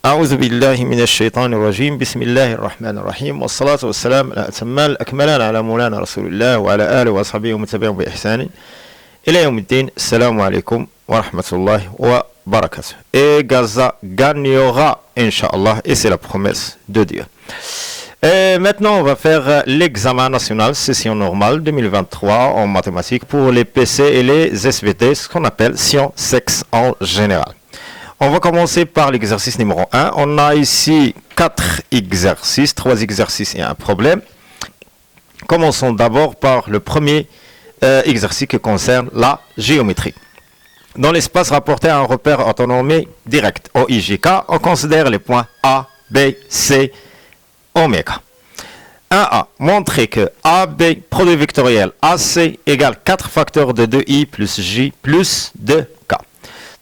أعوذ بالله من الشيطان الرجيم بسم الله الرحمن الرحيم والصلاة والسلام على أتمان الأكملان على مولانا رسول الله وعلى آله وأصحابه ومتابعين بإحسان إلى يوم الدين. السلام عليكم ورحمة الله وبركاته. Et Gaza gagnera, Inch'Allah, et c'est la promesse de Dieu. Et maintenant, on va faire l'examen national session normale 2023 en mathématiques pour les PC et les SVT, ce qu'on appelle sciences sexe en général. On va commencer par l'exercice numéro 1. On a ici 4 exercices, 3 exercices et un problème. Commençons d'abord par le premier exercice qui concerne la géométrie. Dans l'espace rapporté à un repère orthonormé direct, OIJK, on considère les points A, B, C, oméga. 1A. Montrer que AB, produit vectoriel AC, égale 4 facteurs de 2I plus J plus 2K.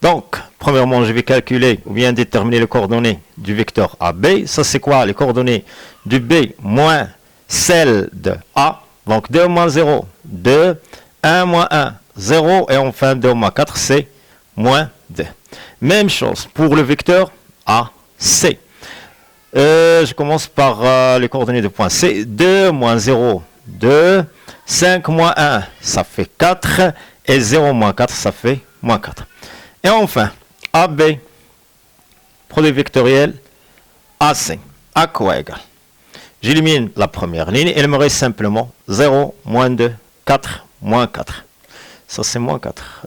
Donc, premièrement, je vais calculer ou bien déterminer les coordonnées du vecteur AB. Ça, c'est quoi? Les coordonnées du B moins celles de A. Donc, 2 moins 0, 2, 1 moins 1, 0. Et enfin, 2 moins 4, c'est moins 2. Même chose pour le vecteur AC. Je commence par les coordonnées de point C. 2 moins 0, 2. 5 moins 1, ça fait 4. Et 0 moins 4, ça fait moins 4. Et enfin, AB, produit vectoriel, AC, à quoi égal? J'élimine la première ligne et il me reste simplement 0, moins 2, 4, moins 4. Ça c'est moins 4.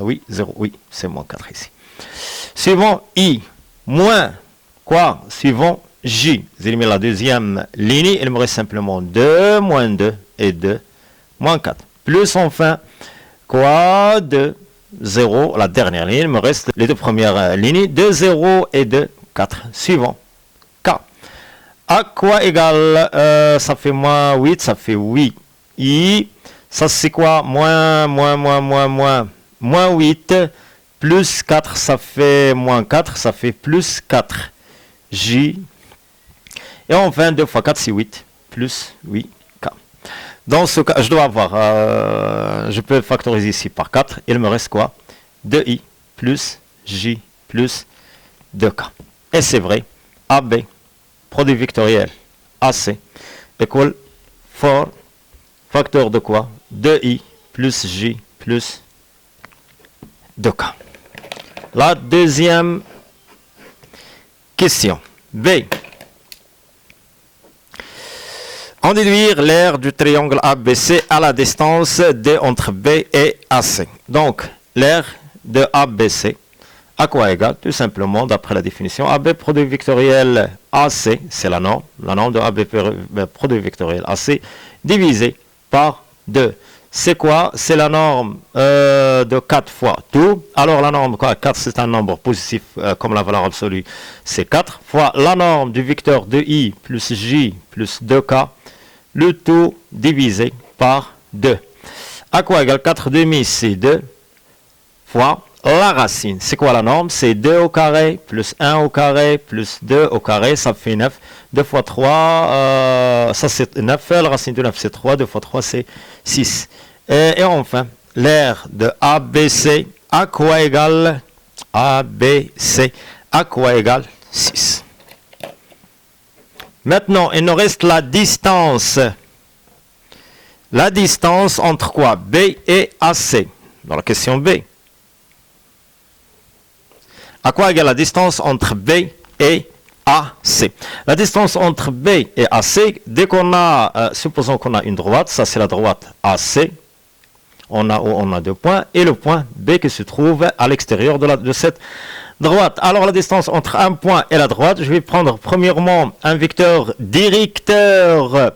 Oui, 0, oui, c'est moins 4 ici. Suivant I, moins quoi? Suivant J. J'élimine la deuxième ligne, il me reste simplement 2, moins 2 et 2, moins 4. Plus enfin, quoi? 2. 0, la dernière ligne, il me reste les deux premières lignes, 2, 0 et 2, 4. Suivant, K. À quoi égale, ça fait moins 8, ça fait 8. I, ça c'est quoi? Moins 8, plus 4, ça fait moins 4, ça fait plus 4. J. Et enfin, 2 fois 4, c'est 8, plus 8. Dans ce cas, je dois avoir, je peux factoriser ici par 4. Il me reste quoi? 2i plus j plus 2k. Et c'est vrai, AB, produit vectoriel, AC, équal 4, facteur de quoi? 2i plus j plus 2k. La deuxième question. B. En déduire l'aire du triangle ABC à la distance D entre B et AC. Donc, l'aire de ABC, à quoi égale? Tout simplement, d'après la définition, AB produit vectoriel AC, c'est la norme de AB produit vectoriel AC, divisé par 2. C'est quoi? C'est la norme de 4 fois tout. Alors, la norme, quoi? 4, c'est un nombre positif, comme la valeur absolue, c'est 4, fois la norme du vecteur 2i plus j plus 2k, le tout divisé par 2. À quoi égale 4 demi, c'est 2, fois la racine. C'est quoi la norme? C'est 2 au carré, plus 1 au carré, plus 2 au carré, ça fait 9. 2 fois 3, ça c'est 9, la racine de 9 c'est 3, 2 fois 3 c'est 6. Et enfin, l'aire de ABC, à quoi égale ABC, à quoi égale 6. Maintenant, il nous reste la distance. La distance entre quoi? B et AC. Dans la question B. À quoi égale la distance entre B et AC? La distance entre B et AC, dès qu'on a, supposons qu'on a une droite, ça c'est la droite AC, on a 2 points, et le point B qui se trouve à l'extérieur de cette droite. Alors la distance entre un point et la droite, je vais prendre premièrement un vecteur directeur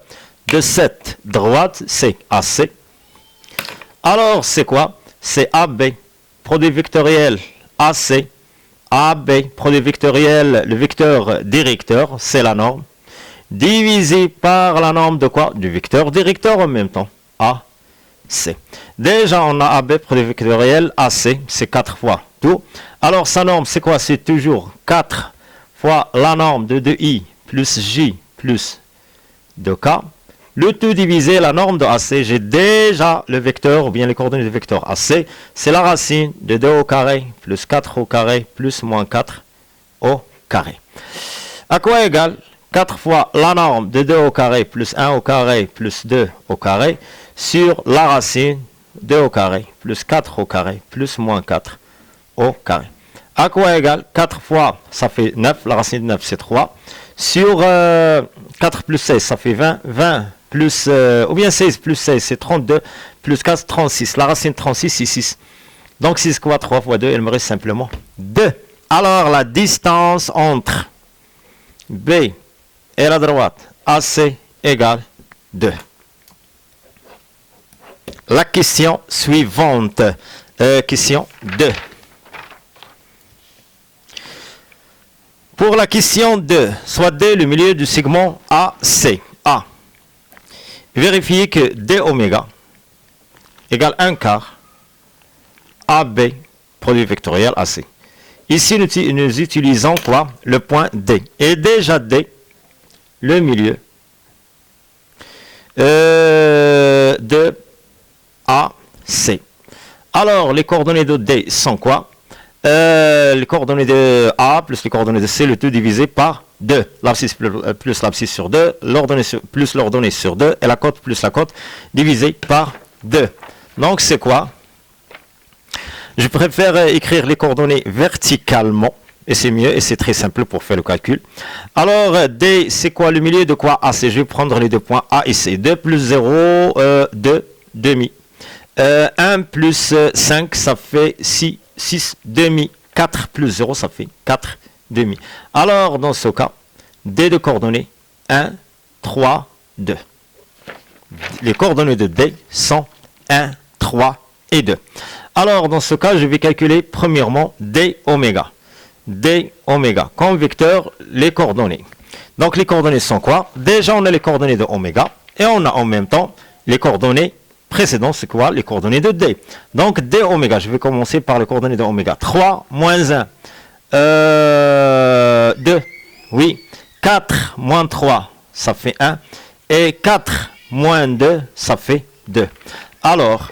de cette droite, c'est AC. Alors c'est quoi? C'est AB, produit vectoriel AC, AB, produit vectoriel, le vecteur directeur, c'est la norme, divisé par la norme de quoi? Du vecteur directeur en même temps, AC. Déjà on a AB, produit vectoriel AC, c'est 4 fois tout. Alors sa norme c'est quoi? C'est toujours 4 fois la norme de 2i plus j plus 2k. Le tout divisé la norme de AC. J'ai déjà le vecteur ou bien les coordonnées du vecteur AC. C'est la racine de 2 au carré plus 4 au carré plus moins 4 au carré. À quoi égale 4 fois la norme de 2 au carré plus 1 au carré plus 2 au carré sur la racine 2 au carré plus 4 au carré plus moins 4 au carré. À quoi égale 4 fois, ça fait 9, la racine de 9 c'est 3, sur 4 plus 16 ça fait 20, 20 plus, ou bien 16 plus 16 c'est 32, plus 4 36, la racine de 36 c'est 6. Donc 6 quoi 3 fois 2, il me reste simplement 2. Alors la distance entre B et la droite AC égale 2. La question suivante, question 2. Pour la question 2, soit D le milieu du segment AC. A. Vérifiez que D oméga égale 1 quart AB, produit vectoriel AC. Ici, nous utilisons quoi? Le point D. Et déjà D, le milieu de AC. Alors, les coordonnées de D sont quoi? Les coordonnées de A plus les coordonnées de C, le tout divisé par 2. L'abscisse plus l'abscisse sur 2, l'ordonnée plus l'ordonnée sur 2, et la cote plus la cote divisé par 2. Donc, c'est quoi? Je préfère écrire les coordonnées verticalement, et c'est mieux, et c'est très simple pour faire le calcul. Alors, D, c'est quoi le milieu de quoi AC? Je vais prendre les deux points A et C. 2 plus 0, 2 demi. 1 plus 5, ça fait 6 demi. 4 plus 0, ça fait 4 demi. Alors, dans ce cas, D de coordonnées 1, 3, 2. Les coordonnées de D sont 1, 3 et 2. Alors, dans ce cas, je vais calculer premièrement D oméga. D oméga. Comme vecteur, les coordonnées. Donc, les coordonnées sont quoi? Déjà, on a les coordonnées de oméga. Et on a en même temps les coordonnées précédentes. C'est quoi? Les coordonnées de D. Donc, D oméga. Je vais commencer par les coordonnées de oméga. 3 moins 1. 2. Oui. 4 moins 3, ça fait 1. Et 4 moins 2, ça fait 2. Alors,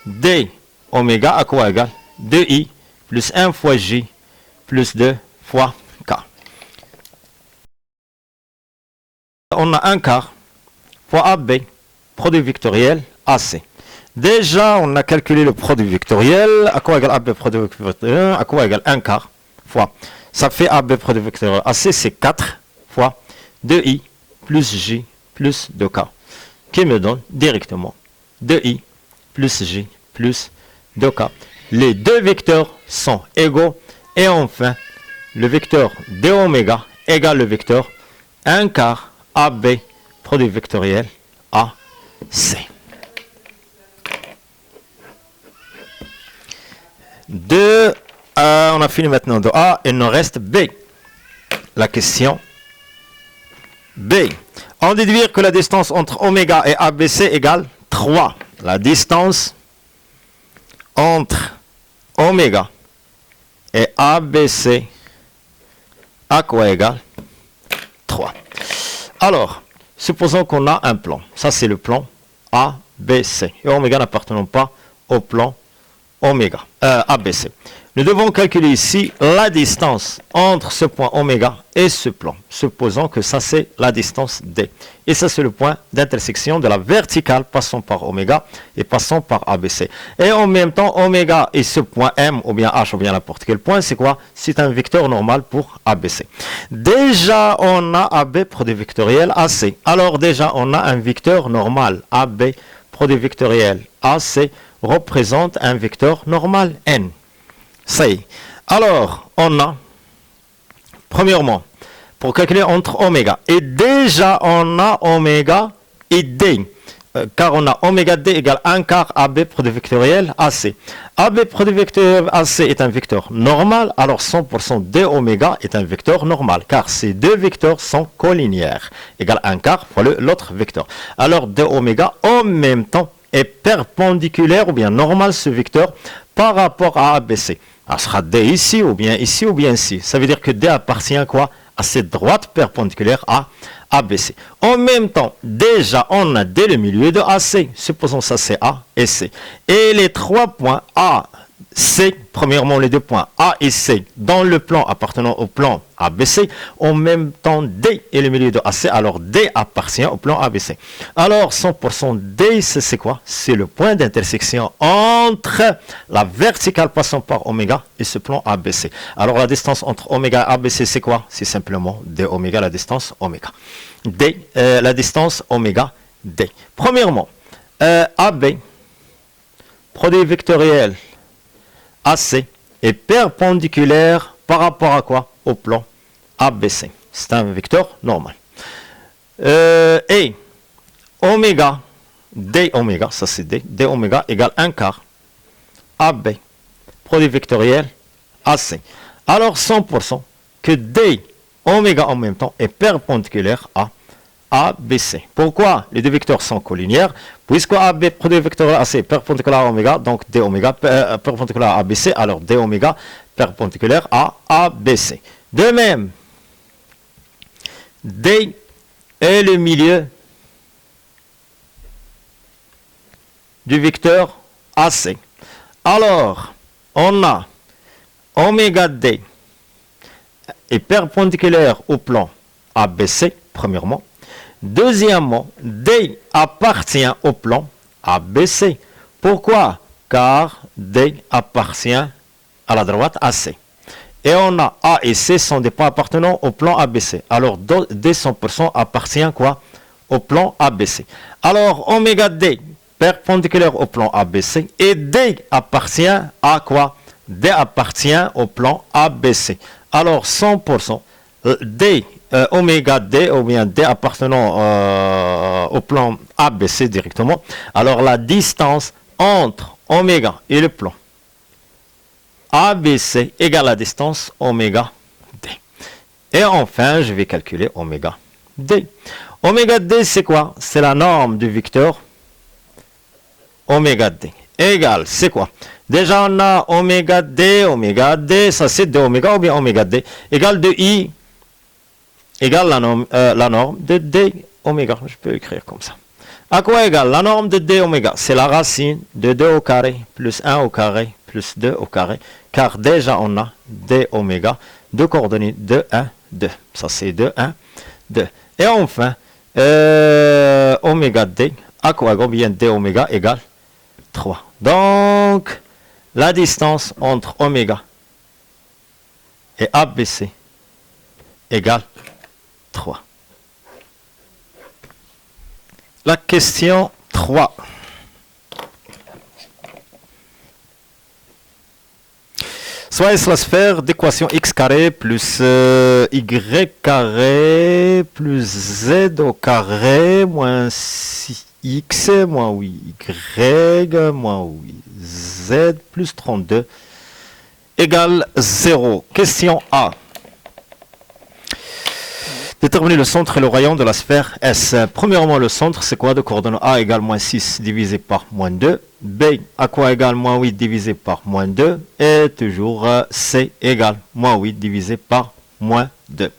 D oméga à quoi égale 2i plus 1 fois j plus 2 fois k. On a 1 quart fois AB, produit vectoriel AC. Déjà, on a calculé le produit vectoriel. À quoi égale AB produit vectoriel? À quoi égale 1 quart fois. Ça fait AB produit vectoriel AC, c'est 4 fois 2i plus j plus 2k. Qui me donne directement 2i plus j plus 2k. Les deux vecteurs sont égaux. Et enfin, le vecteur d oméga égale le vecteur 1 quart AB, produit vectoriel AC. On a fini maintenant de A, il nous reste B. La question B. On déduire que la distance entre oméga et ABC égale 3. La distance entre oméga et ABC à quoi égale 3. Alors, supposons qu'on a un plan. Ça, c'est le plan ABC. Et oméga n'appartenant pas au plan oméga, ABC. Nous devons calculer ici la distance entre ce point oméga et ce plan. Supposons que ça, c'est la distance D. Et ça, c'est le point d'intersection de la verticale passant par oméga et passant par ABC. Et en même temps, oméga et ce point M, ou bien H, ou bien n'importe quel point, c'est quoi? C'est un vecteur normal pour ABC. Déjà, on a AB produit vectoriel AC. Alors déjà, on a un vecteur normal. AB produit vectoriel AC représente un vecteur normal N. Ça y est. Alors, on a, premièrement, pour calculer entre oméga, et déjà on a oméga et D, car on a oméga D égale 1 quart AB produit vectoriel AC. AB produit vectoriel AC est un vecteur normal, alors 100% D oméga est un vecteur normal, car ces deux vecteurs sont collinéaires, égale 1 quart fois l'autre vecteur. Alors D oméga en même temps est perpendiculaire ou bien normal ce vecteur par rapport à ABC. Alors, ce sera D ici, ou bien ici, ou bien ici. Ça veut dire que D appartient à quoi? À cette droite perpendiculaire à ABC. En même temps, déjà, on a D le milieu de AC. Supposons ça, c'est A et C. Et les trois points A, C, premièrement les deux points A et C dans le plan appartenant au plan ABC, en même temps D est le milieu de AC, alors D appartient au plan ABC. Alors 100% D, c'est quoi? C'est le point d'intersection entre la verticale passant par oméga et ce plan ABC. Alors la distance entre oméga et ABC, c'est quoi? C'est simplement D oméga, la distance oméga. D, la distance oméga D. Premièrement, AB, produit vectoriel AC est perpendiculaire par rapport à quoi? Au plan ABC. C'est un vecteur normal. Et oméga, D oméga, ça c'est D, D oméga égale 1 quart AB, produit vectoriel AC. Alors 100% que D oméga en même temps est perpendiculaire à ABC. Pourquoi? Les deux vecteurs sont collinéaires. Puisque AB produit vectoriel AC perpendiculaire à oméga, donc D oméga perpendiculaire à ABC, alors D oméga perpendiculaire à ABC. De même, D est le milieu du vecteur AC. Alors, on a oméga D est perpendiculaire au plan ABC, premièrement. Deuxièmement, D appartient au plan ABC. Pourquoi? Car D appartient à la droite AC. Et on a A et C sont des points appartenant au plan ABC. Alors D 100% appartient quoi? Au plan ABC. Alors oméga D perpendiculaire au plan ABC et D appartient à quoi? D appartient au plan ABC. Alors 100% D oméga D ou bien D appartenant au plan ABC directement. Alors la distance entre oméga et le plan ABC égale la distance oméga D. Et enfin, je vais calculer oméga D. Oméga D, c'est quoi? C'est la norme du vecteur oméga D. Égale, c'est quoi? Déjà, on a oméga D, ça c'est D oméga ou bien oméga D, égale de I, égale la norme de D oméga. Je peux écrire comme ça. À quoi égale la norme de D oméga? C'est la racine de 2 au carré plus 1 au carré plus 2 au carré. Car déjà on a D oméga de coordonnées 2, 1, 2. Ça c'est 2, 1, 2. Et enfin, oméga D, à quoi égale bien D oméga égale 3. Donc, la distance entre oméga et ABC égale 3. La question 3. Soit la sphère d'équation x carré plus y carré plus z au carré moins 6x moins 8y moins 8z plus 32 égale 0. Question A. Déterminer le centre et le rayon de la sphère S. Premièrement, le centre, c'est quoi? De coordonnées A égale moins 6 divisé par moins 2. B, à quoi égale moins 8 divisé par moins 2. Et toujours C égale moins 8 divisé par moins 2.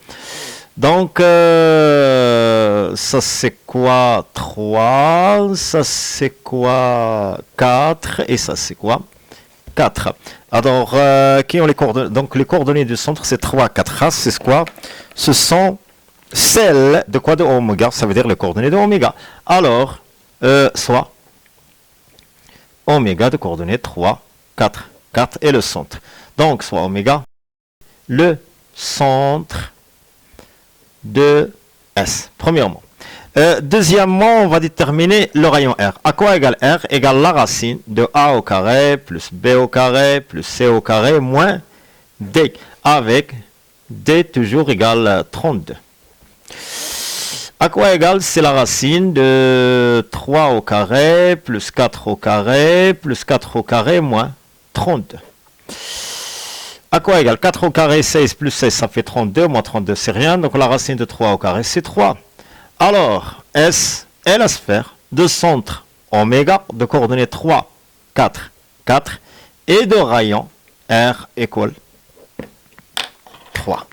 Donc, ça c'est quoi? 3. Ça c'est quoi? 4. Et ça c'est quoi? 4. Alors, qui ont les coordonnées? Donc, les coordonnées du centre, c'est 3, 4. C'est quoi? Ce sont celle de quoi? De oméga, ça veut dire les coordonnées de oméga. Alors, soit oméga de coordonnées 3, 4, 4 et le centre. Donc, soit oméga, le centre de S, premièrement. Deuxièmement, on va déterminer le rayon R. À quoi égale R? Égale la racine de A au carré plus B au carré plus C au carré moins D, avec D toujours égale 32. À quoi égale? C'est la racine de 3 au carré, plus 4 au carré, plus 4 au carré, moins 32. À quoi égale? 4 au carré, 16 plus 16, ça fait 32, moins 32, c'est rien. Donc la racine de 3 au carré, c'est 3. Alors, S est la sphère de centre oméga de coordonnées 3, 4, 4 et de rayon R égale 3.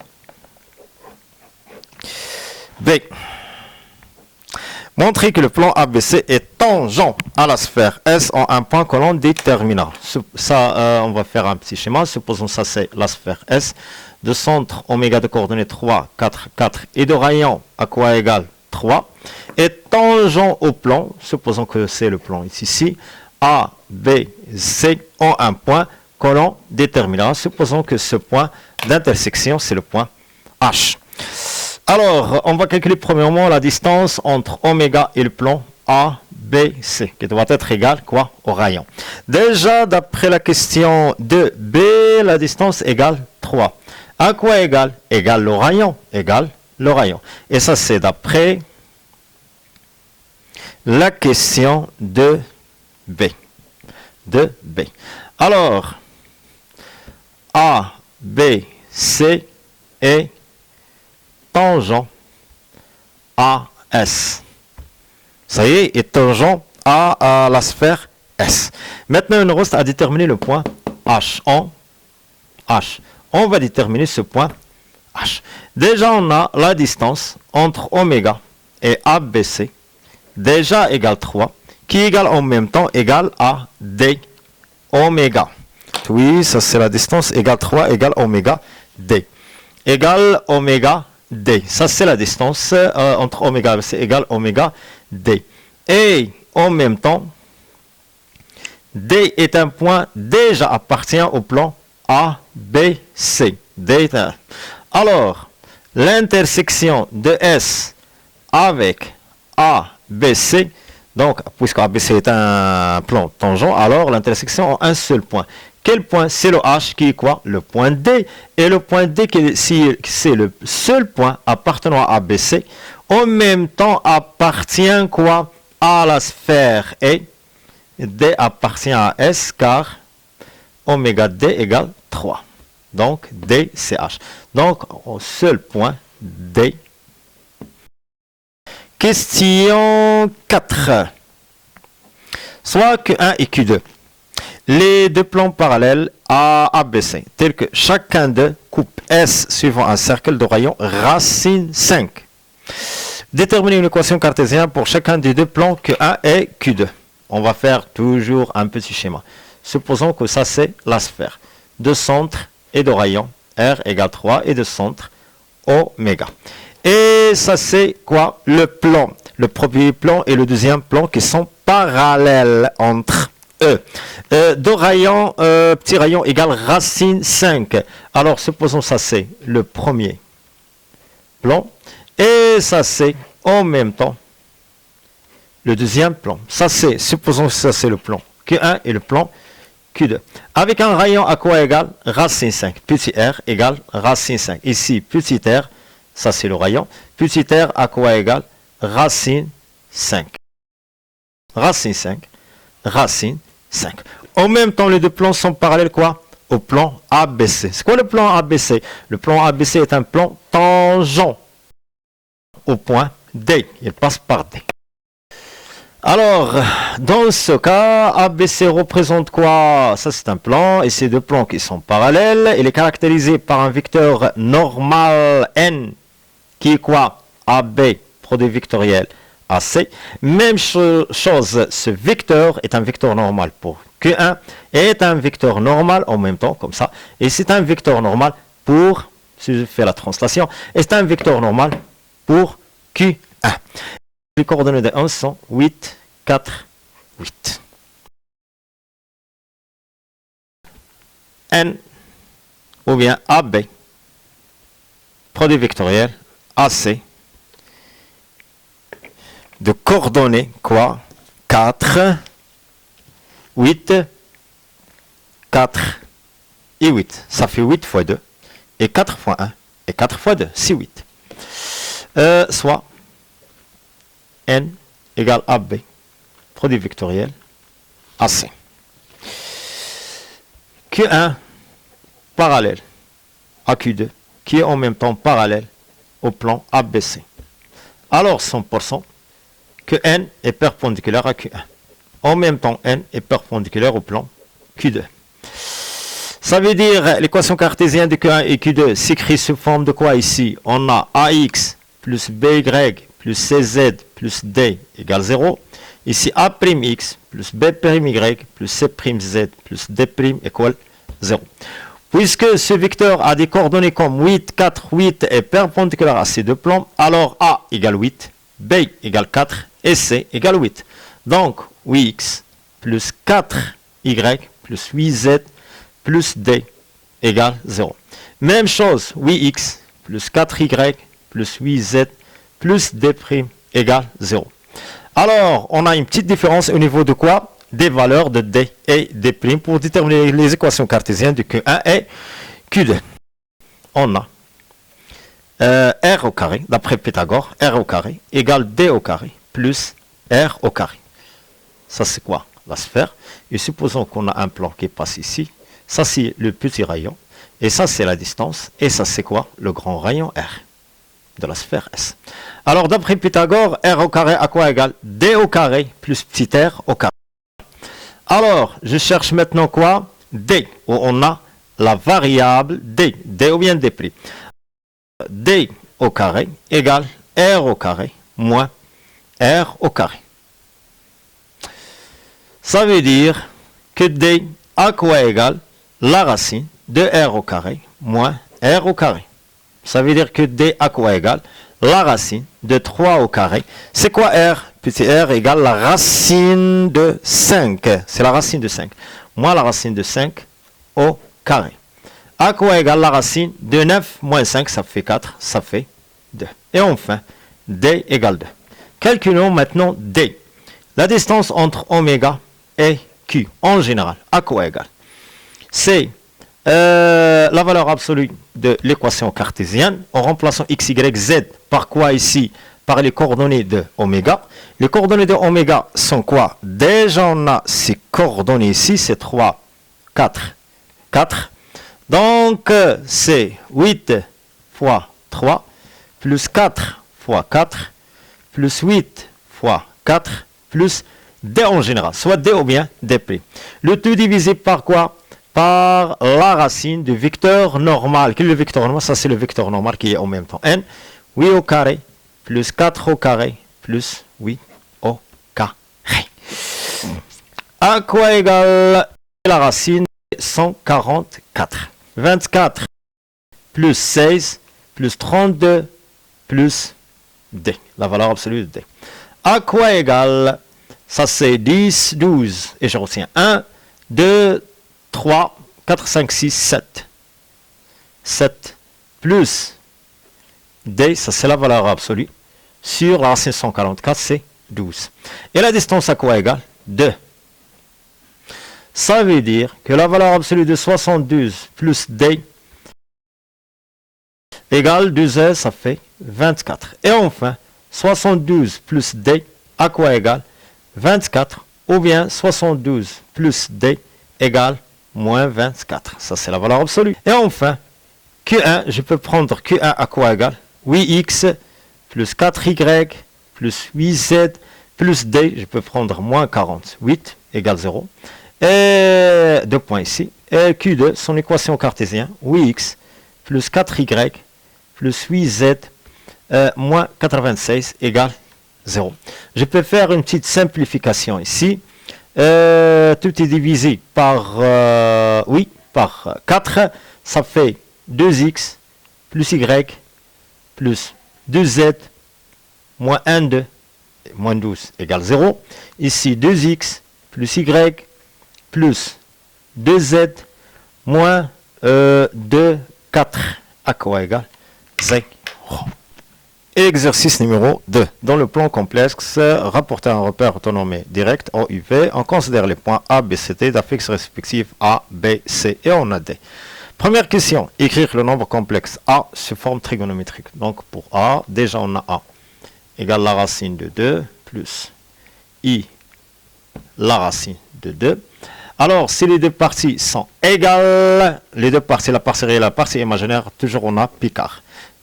B. Montrer que le plan ABC est tangent à la sphère S en un point que l'on déterminera. Ça, on va faire un petit schéma. Supposons ça c'est la sphère S. De centre oméga de coordonnées 3, 4, 4 et de rayon à quoi égale 3 est tangent au plan, supposons que c'est le plan ici, A, B, C en un point que l'on déterminera. Supposons que ce point d'intersection c'est le point H. Alors, on va calculer premièrement la distance entre oméga et le plan ABC, qui doit être égale quoi au rayon. Déjà, d'après la question de B, la distance égale 3. À quoi égale? Égale le rayon. Égale le rayon. Et ça, c'est d'après la question de B. De B. Alors, A, B, C est tangent à S. Ça y est tangent à la sphère S. Maintenant, il nous reste à déterminer le point H. En H. On va déterminer ce point H. Déjà, on a la distance entre oméga et ABC, déjà égale 3, qui égale en même temps égale à D oméga. Oui, ça c'est la distance égale 3 égale oméga D. Égale oméga D. Ça c'est la distance entre oméga et ABC égale oméga D. Et en même temps, D est un point déjà appartient au plan ABC. D est un... Alors, l'intersection de S avec ABC, donc puisque ABC est un plan tangent, alors l'intersection a un seul point. Quel point? C'est le H qui est quoi? Le point D. Et le point D, si c'est le seul point appartenant à ABC, en même temps appartient quoi? À la sphère E. D appartient à S car oméga D égale 3. Donc D c'est H. Donc au seul point D. Question 4. Soit Q1 et Q2. Les deux plans parallèles à ABC, tels que chacun d'eux coupe S suivant un cercle de rayon racine 5. Déterminer une équation cartésienne pour chacun des deux plans Q1 et Q2. On va faire toujours un petit schéma. Supposons que ça c'est la sphère. De centre et de rayon R égale 3 et de centre oméga. Et ça c'est quoi? Le plan. Le premier plan et le deuxième plan qui sont parallèles entre eux. De rayon, petit rayon égale racine 5. Alors supposons ça c'est le premier plan. Et ça c'est en même temps le deuxième plan. Ça c'est, supposons que ça c'est le plan Q1 et le plan Q2. Avec un rayon à quoi égal? Racine 5. Petit r égale racine 5. Ici, petit r, ça c'est le rayon. Petit r à quoi égal? Racine 5. Racine 5. Racine 5. En même temps, les deux plans sont parallèles quoi? Au plan ABC. C'est quoi le plan ABC? Le plan ABC est un plan tangent au point D. Il passe par D. Alors, dans ce cas, ABC représente quoi? Ça, c'est un plan, et ces deux plans qui sont parallèles, il est caractérisé par un vecteur normal N, qui est quoi? AB, produit vectoriel AC. Même chose, ce vecteur est un vecteur normal pour Q1, et est un vecteur normal en même temps, comme ça, et c'est un vecteur normal pour, si je fais la translation, et c'est un vecteur normal pour Q1. Les coordonnées de 1 sont 8, 4, 8. N ou bien AB, produit vectoriel AC, de coordonnées quoi? 4, 8, 4 et 8. Ça fait 8 fois 2 et 4 fois 1 et 4 fois 2, c'est 8. Soit N égale AB, produit vectoriel AC. Q1 parallèle à Q2, qui est en même temps parallèle au plan ABC. Alors 100% que N est perpendiculaire à Q1. En même temps, N est perpendiculaire au plan Q2. Ça veut dire l'équation cartésienne de Q1 et Q2 s'écrit sous forme de quoi ici? On a AX plus BY plus CZ plus D égale 0. Ici, A'X plus B'Y plus C'Z plus D' égale 0. Puisque ce vecteur a des coordonnées comme 8, 4, 8 est perpendiculaire à ces deux plans, alors A égale 8, B égale 4 et C égale 8. Donc, 8x plus 4y plus 8z plus D égale 0. Même chose, 8x plus 4y plus 8z plus D' égale 0. Alors, on a une petite différence au niveau de quoi? Des valeurs de D et D' pour déterminer les équations cartésiennes de Q1 et Q2. On a R au carré, d'après Pythagore, R au carré égale D au carré plus R au carré. Ça, c'est quoi? La sphère. Et supposons qu'on a un plan qui passe ici. Ça, c'est le petit rayon. Et ça, c'est la distance. Et ça, c'est quoi? Le grand rayon R de la sphère S. Alors, d'après Pythagore, R au carré à quoi égale? D au carré plus petit r au carré. Alors, je cherche maintenant quoi? D, où on a la variable D. D ou bien D'. D au carré égale R au carré moins R au carré. Ça veut dire que D à quoi égale la racine de R au carré moins R au carré. Ça veut dire que D à quoi égale la racine de 3 au carré. C'est quoi R? Petit r égale la racine de 5. C'est la racine de 5. Moins la racine de 5 au carré. À quoi égale la racine de 9 moins 5, ça fait 4, ça fait 2. Et enfin, D égale 2. Calculons maintenant D. La distance entre oméga et Q, en général, à quoi égale? C'est la valeur absolue de l'équation cartésienne en remplaçant x, y, z par quoi ici? Par les coordonnées de oméga. Les coordonnées de oméga sont quoi? Déjà, on a ces coordonnées ici, c'est 3, 4, 4. Donc, c'est 8 fois 3, plus 4 fois 4, plus 8 fois 4, plus D en général, soit D ou bien D'. Le tout divisé par quoi? Par la racine du vecteur normal. Quel est le vecteur normal? Ça, c'est le vecteur normal qui est en même temps n. 8 au carré plus 4 au carré plus 8 au carré. À quoi égale la racine de 144? 24 plus 16 plus 32 plus D, la valeur absolue de D. À quoi égale? Ça c'est 10, 12, et je retiens 1, 2, 3, 4, 5, 6, 7. 7 plus D, ça c'est la valeur absolue. Sur la racine 144, c'est 12. Et la distance à quoi égale? 2. Ça veut dire que la valeur absolue de 72 plus D égale 2, ça fait 24. Et enfin, 72 plus D à quoi égale? 24. Ou bien 72 plus D égale moins 24. Ça, c'est la valeur absolue. Et enfin, Q1, je peux prendre Q1 à quoi égale? 8x plus 4y plus 8z plus D, je peux prendre moins 48 égale 0. Et 2 points ici. Et Q2, son équation cartésienne, 8x plus 4y plus 8z moins 96 égale 0. Je peux faire une petite simplification ici. Tout est divisé par, par 4. Ça fait 2x plus y plus 2z moins 1, 2, moins 12 égale 0. Ici, 2x plus y plus 2z moins 2, 4 à quoi égale 0. Exercice numéro 2. Dans le plan complexe, rapporter un repère autonomé direct OUV, on considère les points A, B, C, D d'affixes respectifs A, B, C et on a D. Première question, écrire le nombre complexe A sous forme trigonométrique. Donc pour A, déjà on a A égale la racine de 2 plus I la racine de 2. Alors si les deux parties sont égales, les deux parties, la partie réelle et la partie imaginaire, toujours on a Picard.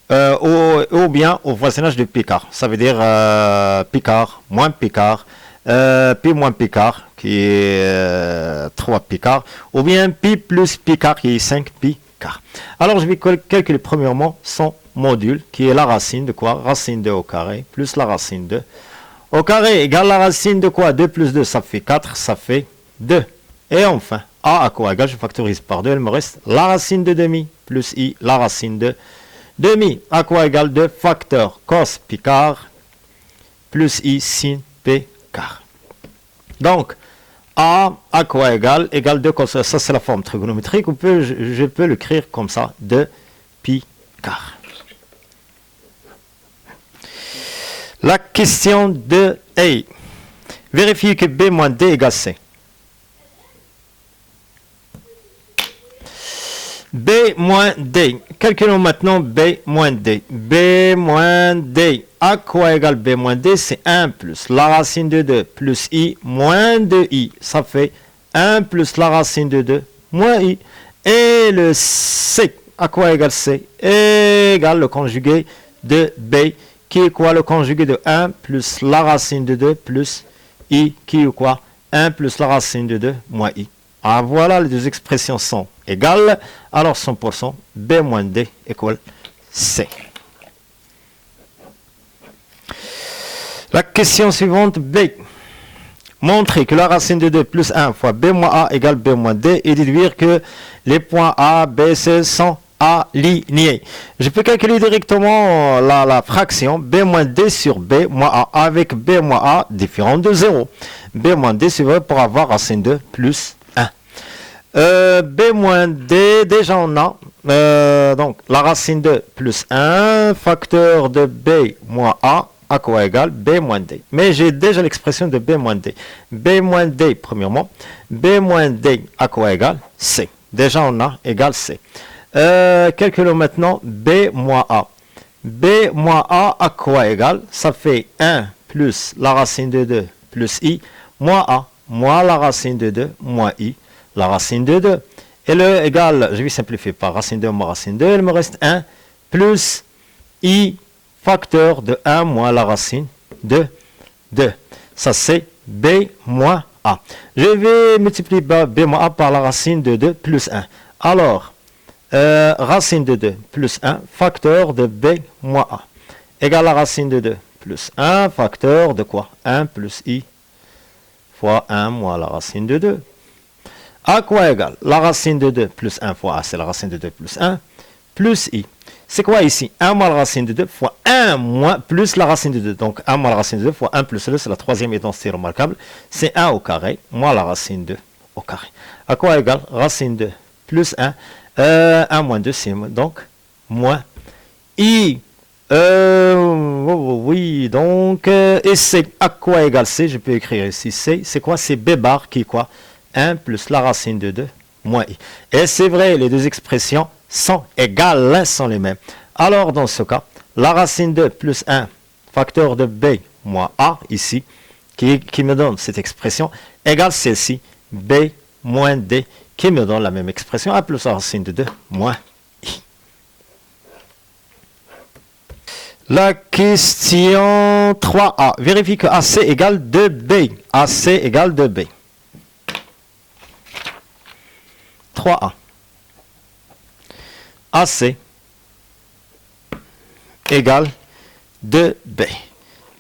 Ou bien au voisinage de Picard. Ça veut dire Picard moins Picard, pi moins Picard qui est 3 Picard, ou bien pi plus Picard qui est 5 Picard. Alors je vais calculer premièrement son module, qui est la racine de quoi? Racine 2 au carré, plus la racine 2 au carré, égale la racine de quoi? 2 plus 2, ça fait 4, ça fait 2. Et enfin, a à quoi égal? Je factorise par 2, il me reste la racine de demi, plus i, la racine de demi. À quoi égal 2 facteur cos pi quart, plus i sin p quart. Donc, a à quoi égal? Égal 2 cos, ça c'est la forme trigonométrique, je peux l'écrire comme ça, 2 pi quart. La question de A. Vérifiez que B moins D égale C. B moins D. Calculons maintenant B moins D. B moins D. À quoi égale B moins D? C'est 1 plus la racine de 2 plus I moins 2I. Ça fait 1 plus la racine de 2 moins I. Et le C. À quoi égale C? Égale le conjugué de B, qui est quoi? Le conjugué de 1 plus la racine de 2 plus I, qui est quoi? 1 plus la racine de 2 moins I. Ah, voilà, les deux expressions sont égales. Alors 100%, B moins D égale C. La question suivante, B. Montrer que la racine de 2 plus 1 fois B moins A égale B moins D et déduire que les points A, B, C sont alignés. Je peux calculer directement la fraction B moins D sur B moins A avec B moins A différent de 0. B moins D, c'est vrai pour avoir racine 2 plus 1. B moins D, déjà on a donc la racine 2 plus 1, facteur de B moins A, à quoi égale B moins D. Mais j'ai déjà l'expression de B moins D. B moins D, premièrement. B moins D, à quoi égale C. Déjà on a égale C. Calculons maintenant B moins A. B moins A à quoi égale? Ça fait 1 plus la racine de 2 plus I moins A moins la racine de 2 moins I, la racine de 2. Et le égal, je vais simplifier par racine 2 moins racine 2, il me reste 1 plus I facteur de 1 moins la racine de 2. Ça c'est B moins A. Je vais multiplier B moins A par la racine de 2 plus 1. Alors, racine de 2 plus 1 facteur de B moins A égale la racine de 2 plus 1 facteur de quoi? 1 plus I fois 1 moins la racine de 2. À quoi égale la racine de 2 plus 1 fois A, c'est la racine de 2 plus 1 plus I. C'est quoi ici? 1 moins la racine de 2 fois 1 moins plus la racine de 2. Donc 1 moins la racine de 2 fois 1 plus 2, c'est la troisième identité remarquable. C'est 1 au carré moins la racine 2 au carré. À quoi égale racine 2 plus 1? 1 moins 2, c'est donc moins I. Oui, donc, et C, à quoi égale C? Je peux écrire ici C. C'est quoi? C'est B bar qui est quoi? 1 plus la racine de 2 moins I. Et c'est vrai, les deux expressions sont égales, sont les mêmes. Alors, dans ce cas, la racine 2 plus 1 facteur de B moins A, ici, qui me donne cette expression, égale celle-ci, B moins D, qui me donne la même expression, A plus la racine de 2 moins I. La question 3a. Vérifie que AC égale 2B. AC égale 2B. 3a. AC égale 2B.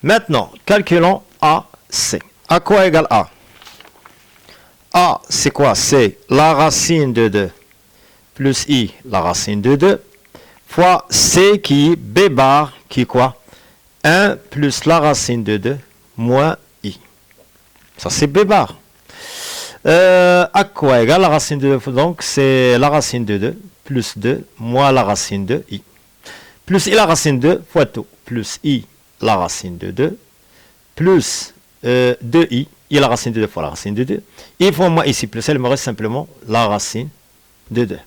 Maintenant, calculons AC. À quoi égale A? A, c'est quoi? C'est la racine de 2 plus I, la racine de 2, fois C qui est B bar, qui est quoi? 1 plus la racine de 2 moins I. Ça, c'est B bar. À quoi égale la racine de 2? Donc, c'est la racine de 2 plus 2 moins la racine de I. Plus I la racine de 2 fois tout. Plus I la racine de 2 plus 2I. I la racine de 2 fois la racine de 2. I fois moins ici plus elle me reste simplement la racine de 2.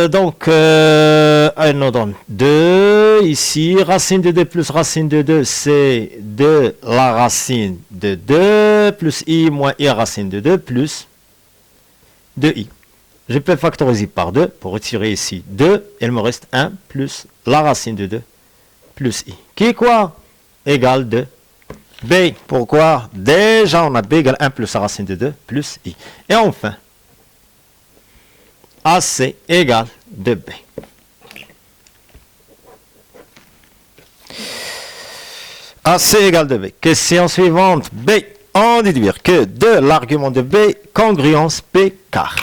Donc, elle nous donne 2 ici. Racine de 2 plus racine de 2, c'est 2 la racine de 2 plus I moins I racine de 2 plus 2I. Je peux factoriser par 2 pour retirer ici 2. Il me reste 1 plus la racine de 2 plus I. Qui est quoi? Égale 2. B. Pourquoi? Déjà, on a B égale 1 plus la racine de 2 plus I. Et enfin, AC égale 2B. AC égale de B. Question suivante. B. On déduire que de l'argument de B, congruence P car.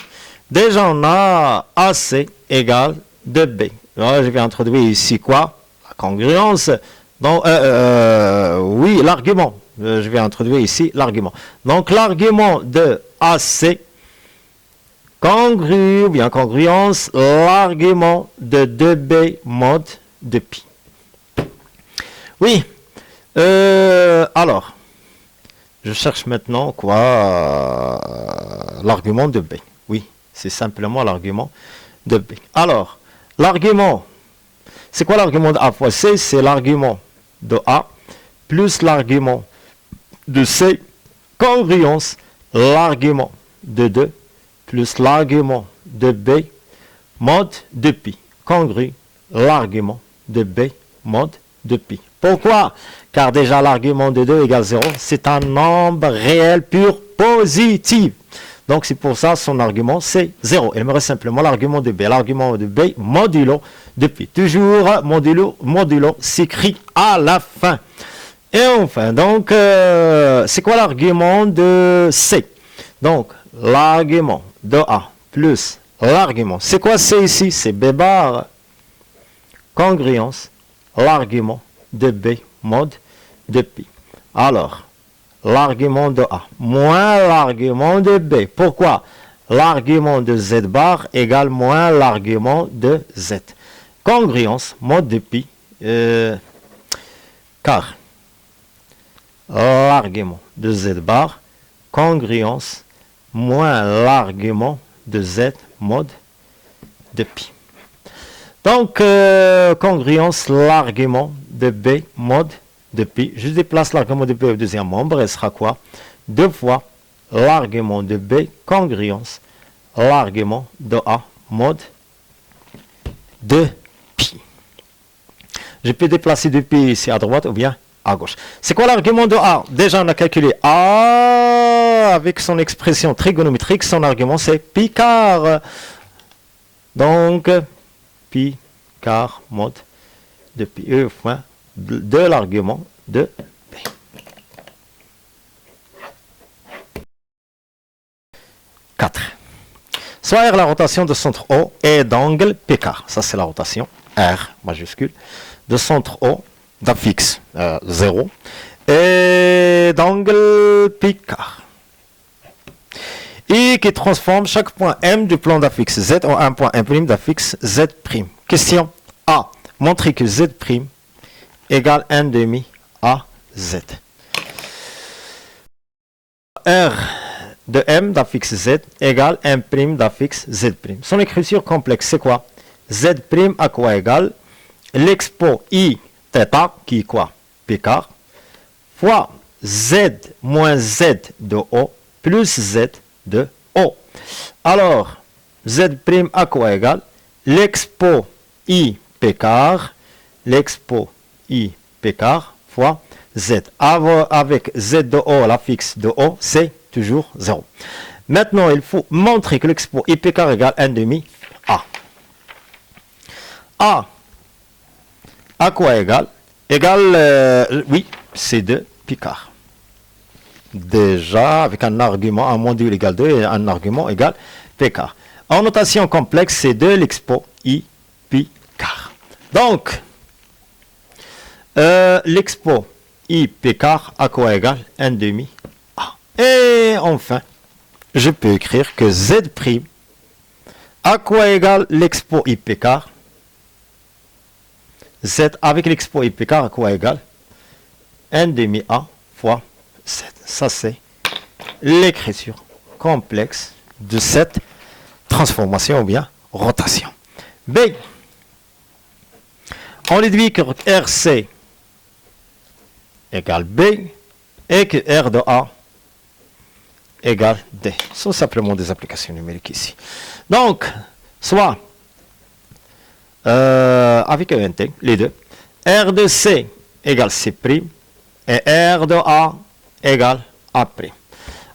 Déjà, on a AC égale de B. Alors, je vais introduire ici quoi? La congruence. Donc, oui, l'argument. Je vais introduire ici l'argument. Donc, l'argument de AC congrue, ou bien congruence, l'argument de 2B mod de pi. Oui. Alors, je cherche maintenant quoi? L'argument de B. Oui, c'est simplement l'argument de B. Alors, l'argument, c'est quoi l'argument de A fois C? C'est l'argument de A plus l'argument de C, congruence, l'argument de 2 plus l'argument de B mod de pi, congru l'argument de B mod de pi. Pourquoi? Car déjà l'argument de 2 égale 0, c'est un nombre réel pur positif. Donc c'est pour ça son argument c'est 0. Il me reste simplement l'argument de B. L'argument de B modulo de pi. Toujours modulo s'écrit à la fin. Et enfin, donc, c'est quoi l'argument de C? Donc, l'argument de A plus l'argument. C'est quoi C ici? C'est B bar congruence, l'argument de B mod de pi. Alors, l'argument de A moins l'argument de B. Pourquoi? L'argument de Z bar égale moins l'argument de Z. Congruence, mod de pi, car l'argument de Z bar, congruence, moins l'argument de Z mod de pi. Donc, congruence, l'argument de B mod de pi. Je déplace l'argument de B au deuxième membre, elle sera quoi? 2 fois l'argument de B, congruence, l'argument de A mod de pi. Je peux déplacer 2 pi ici à droite ou bien à gauche. C'est quoi l'argument de A? Déjà, on a calculé A avec son expression trigonométrique. Son argument, c'est pi car. Donc, pi car mod de pi. Enfin, de l'argument de B. Soit R la rotation de centre O et d'angle P car. Ça, c'est la rotation R majuscule de centre O d'affixe 0 et d'angle pi car. Et qui transforme chaque point M du plan d'affixe Z en un point M' d'affixe Z'. Question A. Montrer que Z' égale 1/2 à Z. R de M d'affixe Z égale 1' d'affixe Z'. Son écriture complexe, c'est quoi? Z' à quoi égale? L'expo I θ, qui est quoi? P car, fois Z moins Z de O, plus Z de O. Alors, Z' à quoi égale? L'expo I P car, l'expo I P car, fois Z. Avec Z de O, la fixe de O, c'est toujours 0. Maintenant, il faut montrer que l'expo I P car égale 1/2 A. A à quoi égale? Égale, oui, c'est 2 pi car. Déjà, avec un argument, un module égale 2 et un argument égale P car. En notation complexe, c'est 2 l'expo I pi car. Donc, l'expo I P car à quoi égale? 1/2 A. Et enfin, je peux écrire que Z' à quoi égale l'expo I P car? Z avec l'expo I P car à quoi égale? 1/2 A fois Z. Ça, c'est l'écriture complexe de cette transformation ou bien rotation. B. On déduit que RC égale B et que R de A égale D. Ce sont simplement des applications numériques ici. Donc, soit avec ENT, les deux, R de C égale C' et R de A égale A'.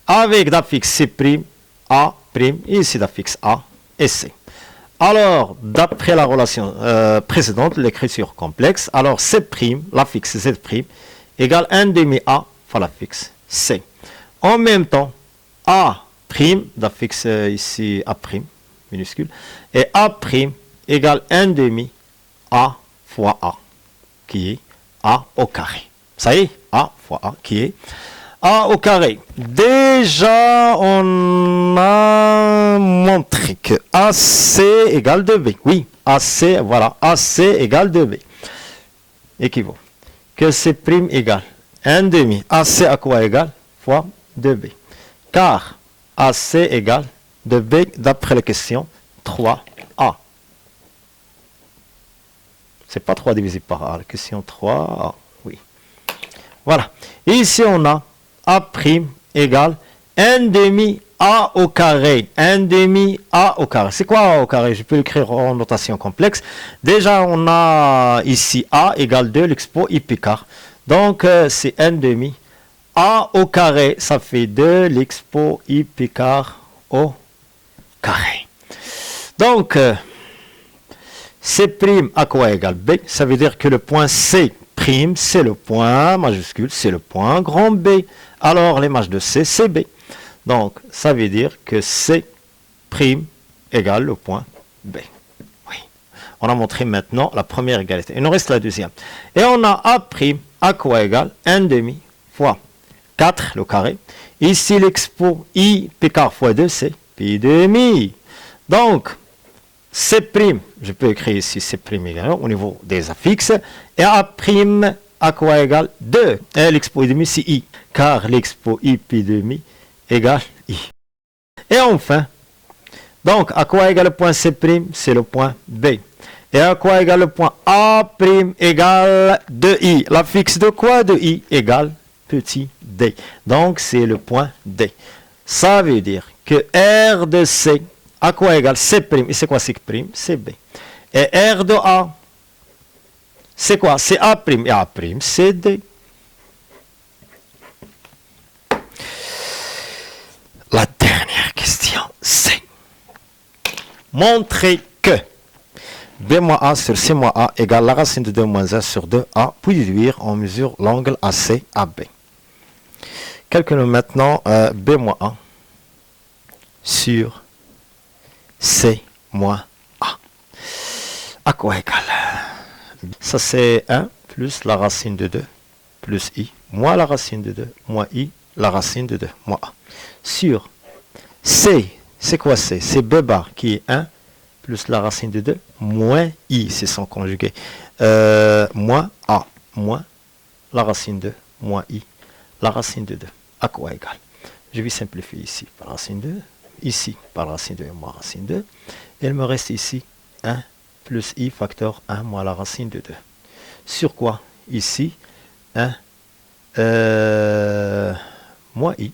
Avec d'affixe C', A', et ici d'affixe A et C. Alors, d'après la relation précédente, l'écriture complexe, alors C', l'affixe Z' égale 1 demi A fois la fixe C. En même temps, A prime, la fixe ici A prime, minuscule, et A prime égale 1 demi A fois A, qui est A au carré. Ça y est, A fois A, qui est A au carré. Déjà, on a montré que AC égale 2B. Oui, AC, voilà, AC égale 2B. Équivaut. Que C' égale 1 demi. AC à quoi égale? Fois 2B. Car AC égale 2B, d'après la question, 3A. C'est pas 3 divisé par A, la question 3A, oui. Voilà. Et ici, on a A' égale 1 demi A au carré. 1 demi A au carré. C'est quoi A au carré? Je peux l'écrire en notation complexe. Déjà, on a ici A égale 2, l'expo I picard. Donc, c'est 1 demi A au carré. Ça fait 2, l'expo I picard au carré. Donc, C' à quoi égale B? Ça veut dire que le point C', c'est le point majuscule, c'est le point grand B. Alors, l'image de C, c'est B. Donc, ça veut dire que C' égale le point B. Oui. On a montré maintenant la première égalité. Il nous reste la deuxième. Et on a A' à quoi égale 1 demi fois 4, le carré. Ici, l'expo I picard fois 2, c'est pi demi. Donc, C', je peux écrire ici C' également au niveau des affixes. Et A' à quoi égale 2. Et l'expo I demi, c'est I. Car l'expo I pi demi égale I. Et enfin, donc, à quoi égale le point C'? C'est le point B. Et à quoi égale le point A' égale 2I. L'affixe de quoi? De I égale petit d. Donc, c'est le point D. Ça veut dire que R de C, à quoi égale C'? Et c'est quoi C'? C'est B. Et R de A, c'est quoi? C'est A'. Et A', c'est D. La dernière question, c'est montrer que B moins A sur C moins A égale la racine de 2 moins 1 sur 2A, puis déduire on mesure l'angle AC à B. Calculons maintenant B moins A sur C moins A. À quoi égale? Ça c'est 1 plus la racine de 2 plus I moins la racine de 2 moins I la racine de 2 moins A. Sur C, c'est quoi C? C'est B bar qui est 1 plus la racine de 2 moins I, c'est son conjugué, moins A, moins la racine de 2 moins I, la racine de 2. À quoi égale? Je vais simplifier ici par racine 2, ici par racine 2 et moins racine 2. Et il me reste ici 1 plus I facteur 1 moins la racine de 2. Sur quoi? Ici, 1 moins I.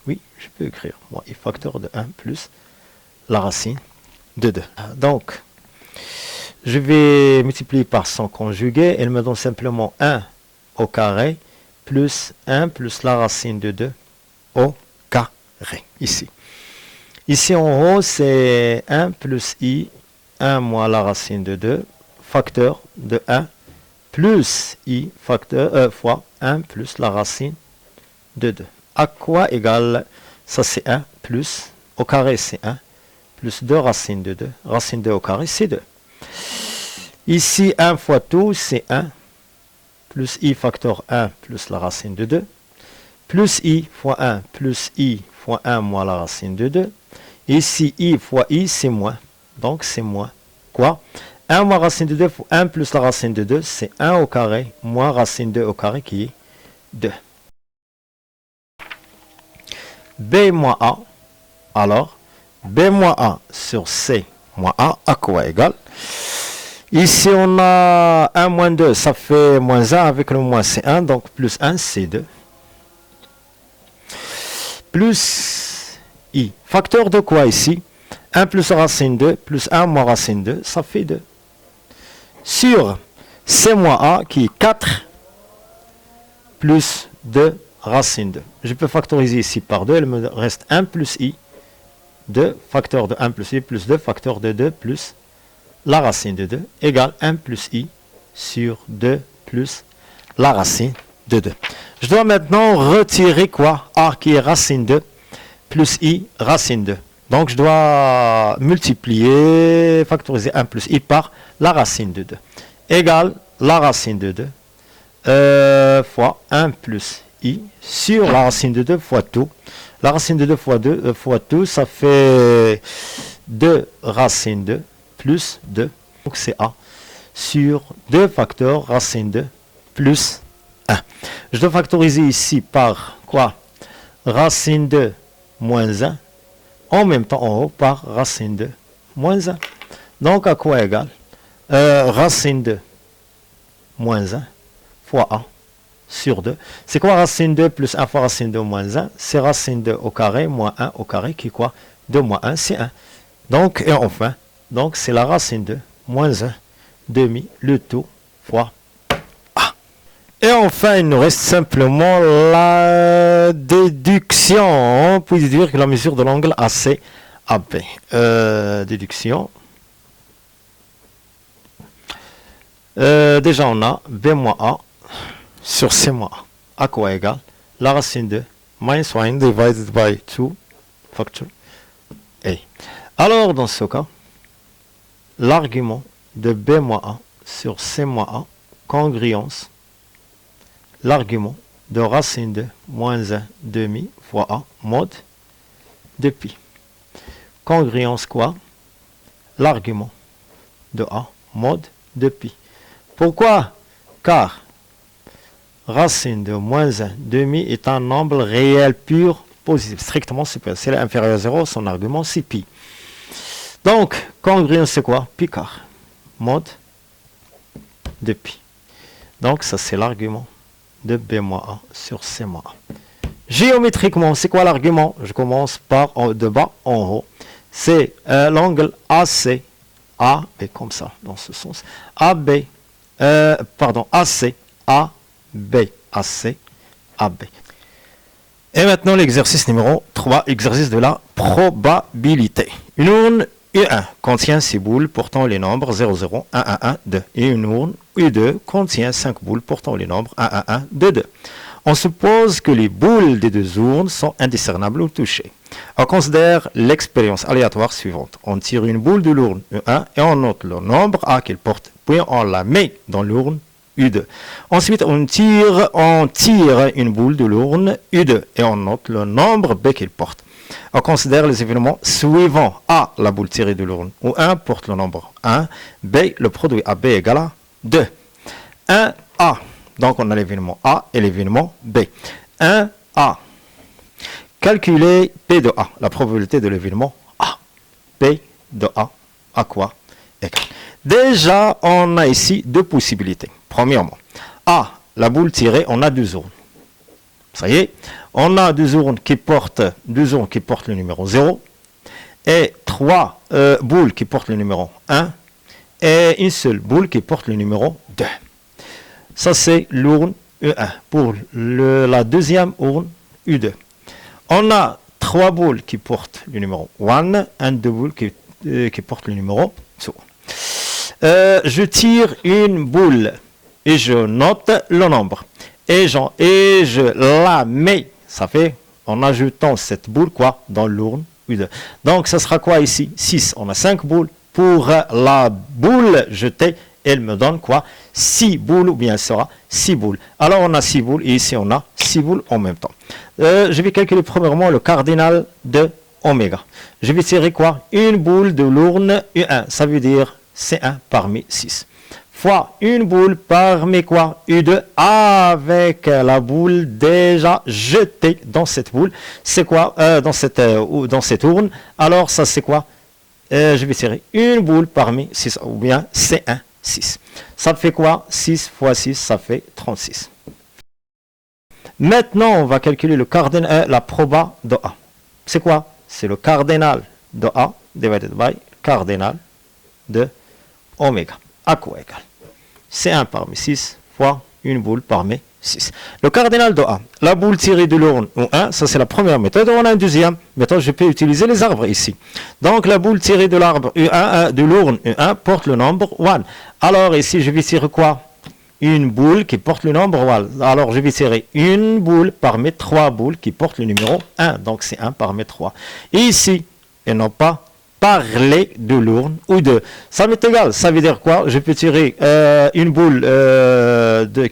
Oui, je peux écrire moins I facteur de 1 plus la racine de 2. Donc, je vais multiplier par son conjugué. Elle me donne simplement 1 au carré plus 1 plus la racine de 2 au carré. Ici. Ici en haut, c'est 1 plus I, 1 moins la racine de 2, facteur de 1 plus I facteur fois 1 plus la racine de 2. À quoi égale? Ça c'est 1 plus, au carré c'est 1, plus 2 racine de 2. Racine 2 au carré c'est 2. Ici 1 fois tout c'est 1, plus I facteur 1 plus la racine de 2, plus I fois 1 plus I fois 1 moins la racine de 2. Ici I fois I c'est moins, donc c'est moins quoi? 1 moins racine de 2 fois 1 plus la racine de 2, c'est 1 au carré moins racine 2 au carré qui est 2. B moins A, alors B moins A sur C moins A à quoi égale? Ici on a 1 moins 2, ça fait moins 1 avec le moins c'est 1, donc plus 1 c'est 2. Plus I, facteur de quoi ici? 1 plus racine 2 plus 1 moins racine 2, ça fait 2. Sur C moins A qui est 4 plus 2 racine 2. Je peux factoriser ici par 2, il me reste 1 plus I, 2 facteur de 1 plus I plus 2 facteur de 2 plus la racine de 2 égale 1 plus I sur 2 plus la racine de 2. Je dois maintenant retirer quoi? A qui est racine 2 plus I racine 2. Donc je dois multiplier, factoriser 1 plus I par la racine de 2. Égale la racine de 2 fois 1 plus I sur la racine de 2 fois tout. La racine de 2 fois tout, ça fait 2 racine 2 plus 2. Donc c'est A sur 2 facteurs racine 2 plus 1. Je dois factoriser ici par quoi? Racine 2 moins 1. En même temps en haut par racine 2 moins 1. Donc à quoi égale racine 2 moins 1 fois A sur 2. C'est quoi racine 2 plus 1 fois racine 2 moins 1? C'est racine 2 au carré moins 1 au carré qui est quoi? 2 moins 1 c'est 1. Donc et enfin, donc c'est la racine 2 moins 1 demi le tout fois A. Et enfin, il nous reste simplement la déduction. On peut dire que la mesure de l'angle AC AB. Déduction. Déjà, on a B moins A sur C moins A. À quoi égale la racine de minus 1 divided by 2 factor A. Alors, dans ce cas, l'argument de B moins A sur C moins A, congruence, l'argument de racine de moins 1 demi fois A mod de pi. Congruence quoi? L'argument de A mod de pi. Pourquoi? Car racine de moins 1 demi est un nombre réel pur positif, strictement supérieur. Si elle est inférieure à 0, son argument c'est pi. Donc, congruence c'est quoi? Pi car mod de pi. Donc, ça c'est l'argument de B moins A sur C moins A. Géométriquement, c'est quoi l'argument? Je commence par de bas en haut. C'est l'angle AC, AB comme ça, dans ce sens. AC, AB, AC, AB. Et maintenant l'exercice numéro 3, exercice de la probabilité. Une urne U1 contient 6 boules portant les nombres 0, 0, 1, 1, 1, 2. Et une urne U2 contient 5 boules portant les nombres 1, 1, 1, 2, 2. On suppose que les boules des deux urnes sont indiscernables ou touchées. On considère l'expérience aléatoire suivante. On tire une boule de l'urne U1 et on note le nombre A qu'elle porte, puis on la met dans l'urne U2. Ensuite, on tire une boule de l'urne U2 et on note le nombre B qu'elle porte. On considère les événements suivants. A, la boule tirée de l'urne U1 porte le nombre 1. B, le produit AB égale à 2. 1A. Donc, on a l'événement A et l'événement B. 1A. Calculer P de A, la probabilité de l'événement A. P de A, à quoi égale? Déjà, on a ici deux possibilités. Premièrement, A, la boule tirée, on a deux urnes. Ça y est, on a deux urnes qui portent le numéro 0 et 3 boules qui portent le numéro 1 et une seule boule qui porte le numéro 2. Ça, c'est l'urne U1. Pour la deuxième urne U2, on a 3 boules qui portent le numéro 1 et 2 boules qui portent le numéro 2. Je tire une boule et je note le nombre. Et je la mets, ça fait, en ajoutant cette boule, quoi, dans l'urne U2. Donc, ça sera quoi ici? 6. On a 5 boules. Pour la boule jetée, elle me donne quoi? 6 boules, ou bien elle sera 6 boules. Alors, on a 6 boules, et ici, on a 6 boules en même temps. Je vais calculer premièrement le cardinal de oméga. Je vais tirer quoi? Une boule de l'urne U1. Ça veut dire C1 parmi 6. Fois une boule parmi quoi? U2 avec la boule déjà jetée dans cette boule. C'est quoi? Dans cette urne. Alors, ça, c'est quoi? Je vais tirer une boule parmi 6, ou bien C1, 6. Ça fait quoi? 6 fois 6, ça fait 36. Maintenant, on va calculer le cardinal, la proba de A. C'est quoi? C'est le cardinal de A divided by cardinal de oméga. À quoi égal? C'est 1 parmi 6 fois une boule parmi 6. Le cardinal de A, la boule tirée de l'urne U1, ça c'est la première méthode. On a une deuxième méthode, je peux utiliser les arbres ici. Donc la boule tirée de l'arbre U1, de l'urne U1 porte le nombre 1. Alors ici, je vais tirer quoi? une boule qui porte le nombre 1. Alors, je vais tirer une boule parmi 3 boules qui portent le numéro 1. Donc, c'est 1 parmi 3. Et ici, et non pas parler de l'urne ou de. Ça m'est égal. Ça veut dire quoi? Je peux tirer une boule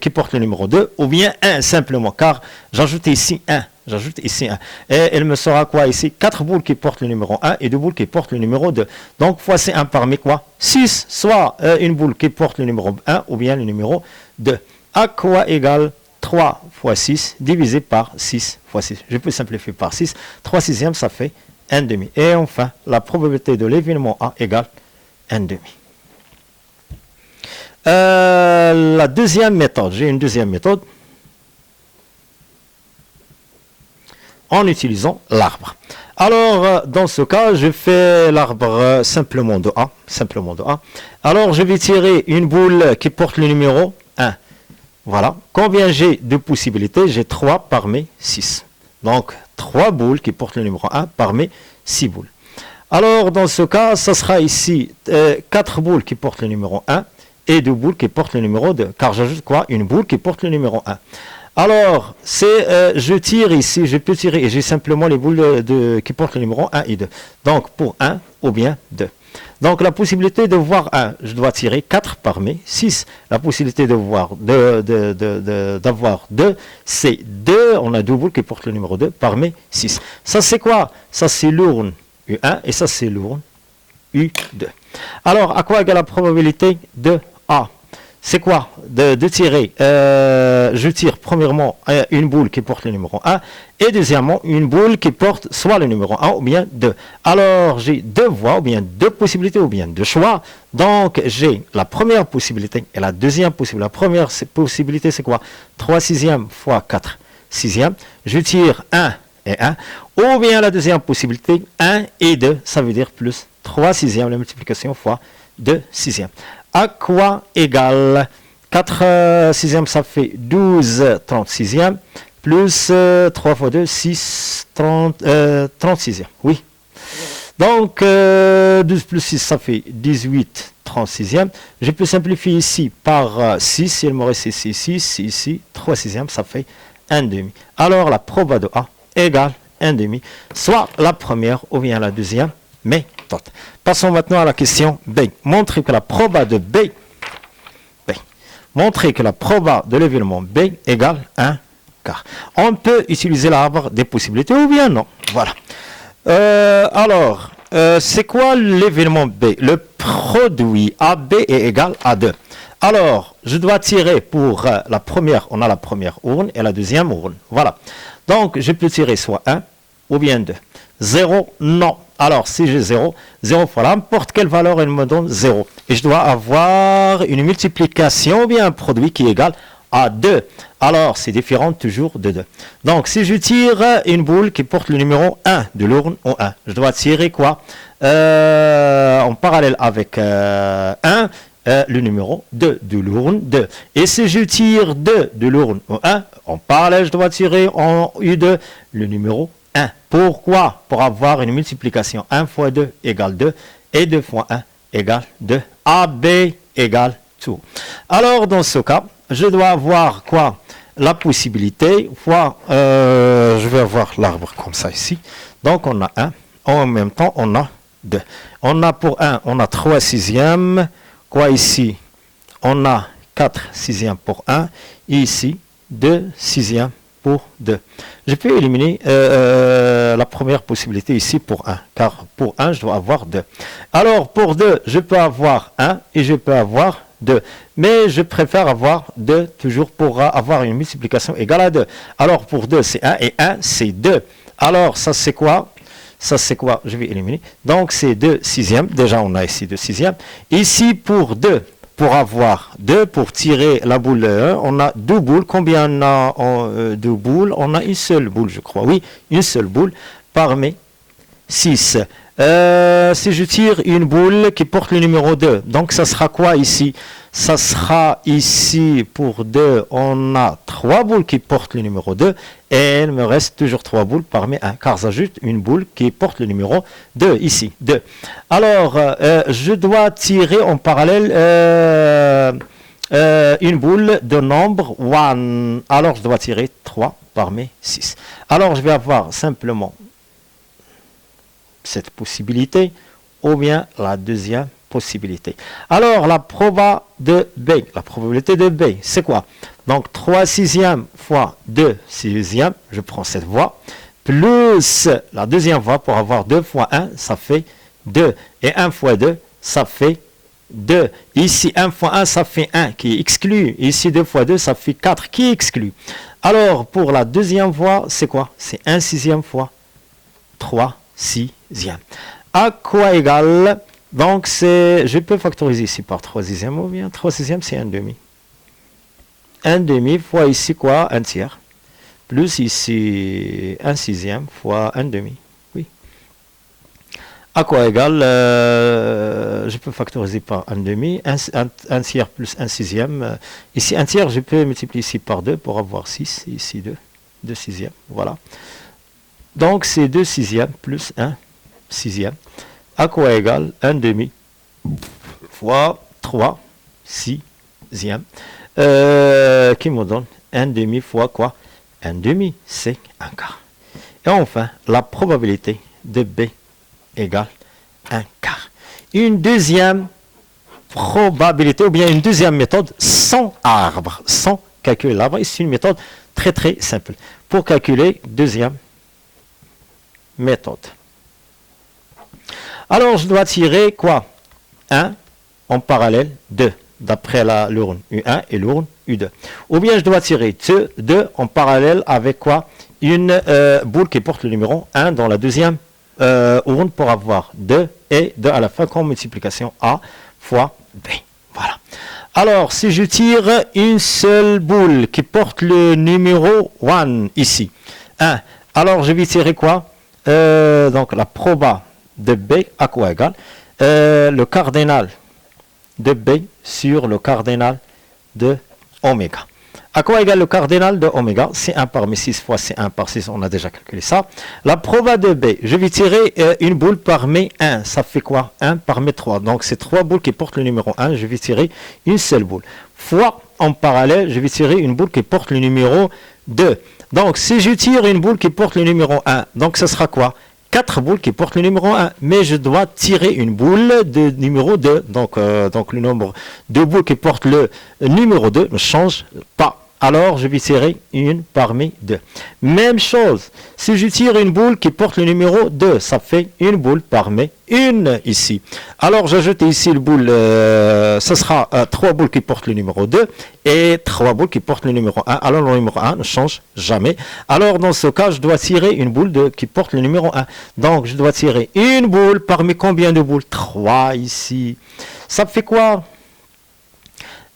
qui porte le numéro 2 ou bien 1 simplement, car j'ajoute ici 1. J'ajoute ici 1. Et il me sera quoi ici? 4 boules qui portent le numéro 1 et 2 boules qui portent le numéro 2. Donc, voici 1 parmi quoi? 6. Soit une boule qui porte le numéro 1 ou bien le numéro 2. À quoi égale 3 fois 6 divisé par 6 fois 6? Je peux simplifier par 6. 3 sixièmes, ça fait 1 demi. Et enfin, la probabilité de l'événement A égale 1 demi. La deuxième méthode, j'ai une deuxième méthode en utilisant l'arbre. Alors, dans ce cas, je fais l'arbre simplement de A. Alors, je vais tirer une boule qui porte le numéro 1. Voilà. Combien j'ai de possibilités? J'ai 3 parmi 6. Donc, 3 boules qui portent le numéro 1 parmi 6 boules. Alors, dans ce cas, ça sera ici 4 boules qui portent le numéro 1 et 2 boules qui portent le numéro 2. Car j'ajoute quoi? Une boule qui porte le numéro 1. Alors, je tire ici, je peux tirer, et j'ai simplement les boules qui portent le numéro 1 et 2. Donc, pour 1 ou bien 2. Donc, la possibilité de voir 1, je dois tirer 4 parmi 6. La possibilité de voir d'avoir 2, c'est 2. On a 2 boules qui portent le numéro 2 parmi 6. Ça, c'est quoi? Ça, c'est l'urne U1 et ça, c'est l'urne U2. Alors, à quoi égale la probabilité de A? C'est quoi? De tirer, je tire premièrement une boule qui porte le numéro 1 et deuxièmement une boule qui porte soit le numéro 1 ou bien 2. Alors j'ai 2 voies ou bien 2 possibilités ou bien 2 choix. Donc j'ai la première possibilité et la deuxième possibilité. La première possibilité c'est quoi? 3 sixièmes fois 4 sixièmes. Je tire 1 et 1. Ou bien la deuxième possibilité 1 et 2. Ça veut dire plus 3 sixièmes la multiplication fois 2 sixièmes. À quoi égale 4 sixièmes, ça fait 12 36e, plus 3 fois 2, 6, 36e. Oui. Donc, 12 plus 6, ça fait 18 36e. Je peux simplifier ici par 6. Il me reste ici 6, ici 3 sixièmes, ça fait 1 demi. Alors, la proba de A égale 1 demi, soit la première ou bien la deuxième méthode. Passons maintenant à la question B. Montrer que la proba de B, montrer que la proba de l'événement B égale 1 quart. On peut utiliser l'arbre des possibilités ou bien non. Voilà. Alors, c'est quoi l'événement B? Le produit AB est égal à 2. Alors, je dois tirer pour la première, on a la première urne et la deuxième urne. Voilà. Donc, je peux tirer soit 1 ou bien 2. 0, non. Alors, si j'ai 0, 0 fois n'importe quelle valeur, elle me donne 0. Et je dois avoir une multiplication ou bien un produit qui est égal à 2. Alors, c'est différent toujours de 2. Donc, si je tire une boule qui porte le numéro 1 de l'urne au 1, je dois tirer quoi? En parallèle avec 1, le numéro 2 de l'urne 2. Et si je tire 2 de l'urne au 1, en parallèle, je dois tirer en U2 le numéro 1. Pourquoi? Pour avoir une multiplication 1 fois 2 égale 2 et 2 fois 1 égale 2. AB égale tout. Alors, dans ce cas, je dois avoir quoi? La possibilité fois, je vais avoir l'arbre comme ça ici. Donc, on a 1. En même temps, on a 2. On a pour 1, on a 3 sixièmes. Quoi ici? On a 4 sixièmes pour 1. Et ici, 2 sixièmes pour 2. Je peux éliminer la première possibilité ici pour 1, car pour 1, je dois avoir 2. Alors, pour 2, je peux avoir 1 et je peux avoir 2. Mais je préfère avoir 2 toujours pour avoir une multiplication égale à 2. Alors, pour 2, c'est 1 et 1, c'est 2. Alors, ça, c'est quoi? Ça, c'est quoi? Je vais éliminer. Donc, c'est 2 sixièmes. Déjà, on a ici 2 sixièmes. Ici, pour 2, pour avoir 2, pour tirer la boule 1, on a 2 boules. Combien on a 2 boules? On a une seule boule, je crois. Oui, une seule boule parmi 6. Si je tire une boule qui porte le numéro 2, donc ça sera quoi ici? Ça sera ici pour 2, on a 3 boules qui portent le numéro 2 et il me reste toujours 3 boules parmi 1, car j'ajoute une boule qui porte le numéro 2 ici, 2. Alors, je dois tirer en parallèle une boule de nombre 1. Alors, je dois tirer 3 parmi 6. Alors, je vais avoir simplement cette possibilité ou bien la deuxième possibilité. Alors, la probabilité de B, c'est quoi? Donc, 3 sixièmes fois 2 sixièmes, je prends cette voie, plus la deuxième voie pour avoir 2 fois 1, ça fait 2. Et 1 fois 2, ça fait 2. Ici, 1 fois 1, ça fait 1 qui exclut. Ici, 2 fois 2, ça fait 4 qui exclut. Alors, pour la deuxième voie, c'est quoi? C'est 1 sixième fois 3 sixièmes. À quoi égale? Donc, je peux factoriser ici par 3 sixièmes ou bien 3 sixièmes, c'est 1 demi. 1 demi fois ici quoi? 1 tiers. Plus ici 1 sixième fois 1 demi. Oui. À quoi égale? Je peux factoriser par 1 demi. 1 tiers plus 1 sixième. Ici 1 tiers, je peux multiplier ici par 2 pour avoir 6. Ici 2. 2 sixièmes. Voilà. Donc, c'est 2 sixièmes plus 1 sixième. À quoi égale 1 demi fois 3 sixièmes. Qui me donne 1 demi fois quoi? 1 demi, c'est 1 quart. Et enfin, la probabilité de B égale 1 quart. Une deuxième probabilité, ou bien une deuxième méthode sans arbre, sans calculer l'arbre. C'est une méthode très très simple. Pour calculer, deuxième méthode. Alors, je dois tirer quoi? 1 en parallèle 2, d'après l'urne U1 et l'urne U2. Ou bien je dois tirer 2 en parallèle avec quoi? Une boule qui porte le numéro 1 dans la deuxième urne pour avoir 2 et 2 à la fin comme multiplication A fois B. Voilà. Alors, si je tire une seule boule qui porte le numéro 1 ici, 1, alors je vais tirer quoi? Donc, la proba de B à quoi égale? Le cardinal de B sur le cardinal de oméga. À quoi égale le cardinal de oméga? C'est 1 parmi 6 fois c'est 1 par 6, on a déjà calculé ça. La proba de B, je vais tirer une boule parmi 1, ça fait quoi? 1 parmi 3, donc c'est 3 boules qui portent le numéro 1, je vais tirer une seule boule. Fois, en parallèle, je vais tirer une boule qui porte le numéro 2. Donc, si je tire une boule qui porte le numéro 1, donc ce sera quoi? 4 boules qui portent le numéro 1, mais je dois tirer une boule de numéro 2. Donc le nombre de boules qui portent le numéro 2 ne change pas. Alors, je vais tirer une parmi 2. Même chose, si je tire une boule qui porte le numéro 2, ça fait une boule parmi une ici. Alors, j'ajoute ici le boule, ce sera 3 boules qui portent le numéro 2 et 3 boules qui portent le numéro 1. Alors, le numéro 1 ne change jamais. Alors, dans ce cas, je dois tirer une boule qui porte le numéro 1. Donc, je dois tirer une boule parmi combien de boules? 3 ici. Ça fait quoi?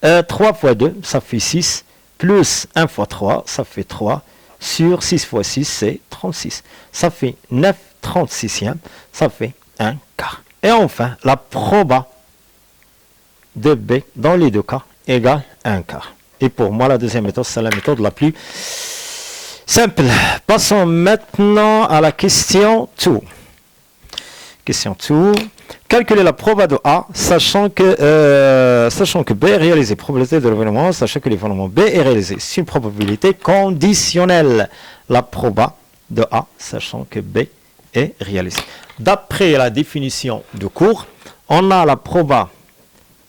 3 fois 2, ça fait 6. Plus 1 fois 3, ça fait 3. Sur 6 fois 6, c'est 36. Ça fait 9 36e. Ça fait 1 quart. Et enfin, la proba de B dans les deux cas égale 1 quart. Et pour moi, la deuxième méthode, c'est la méthode la plus simple. Passons maintenant à la question 2. Question 2. Calculer la proba de A, sachant que B est réalisé. Probabilité de l'événement, sachant que l'événement B est réalisé. C'est une probabilité conditionnelle. La proba de A, sachant que B est réalisé. D'après la définition de cours, on a la proba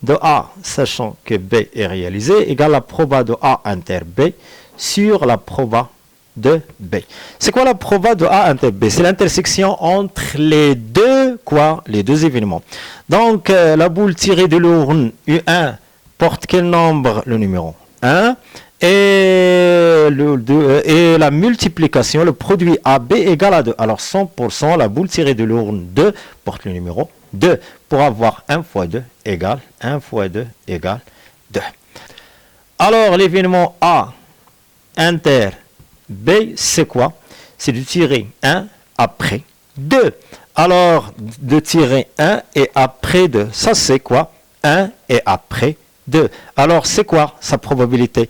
de A, sachant que B est réalisé, égale la proba de A inter B sur la proba de B. C'est quoi la proba de A inter B? C'est l'intersection entre les deux, les deux événements. Donc, la boule tirée de l'urne U1 porte quel nombre? Le numéro 1. Et la multiplication, le produit AB égale à 2. Alors, 100%, la boule tirée de l'urne 2 porte le numéro 2. Pour avoir 1 fois 2 égale 1 fois 2 égale 2. Alors, l'événement A inter B, c'est quoi? C'est de tirer 1 après 2. Alors, de tirer 1 et après 2, ça c'est quoi? 1 et après 2. Alors, c'est quoi sa probabilité?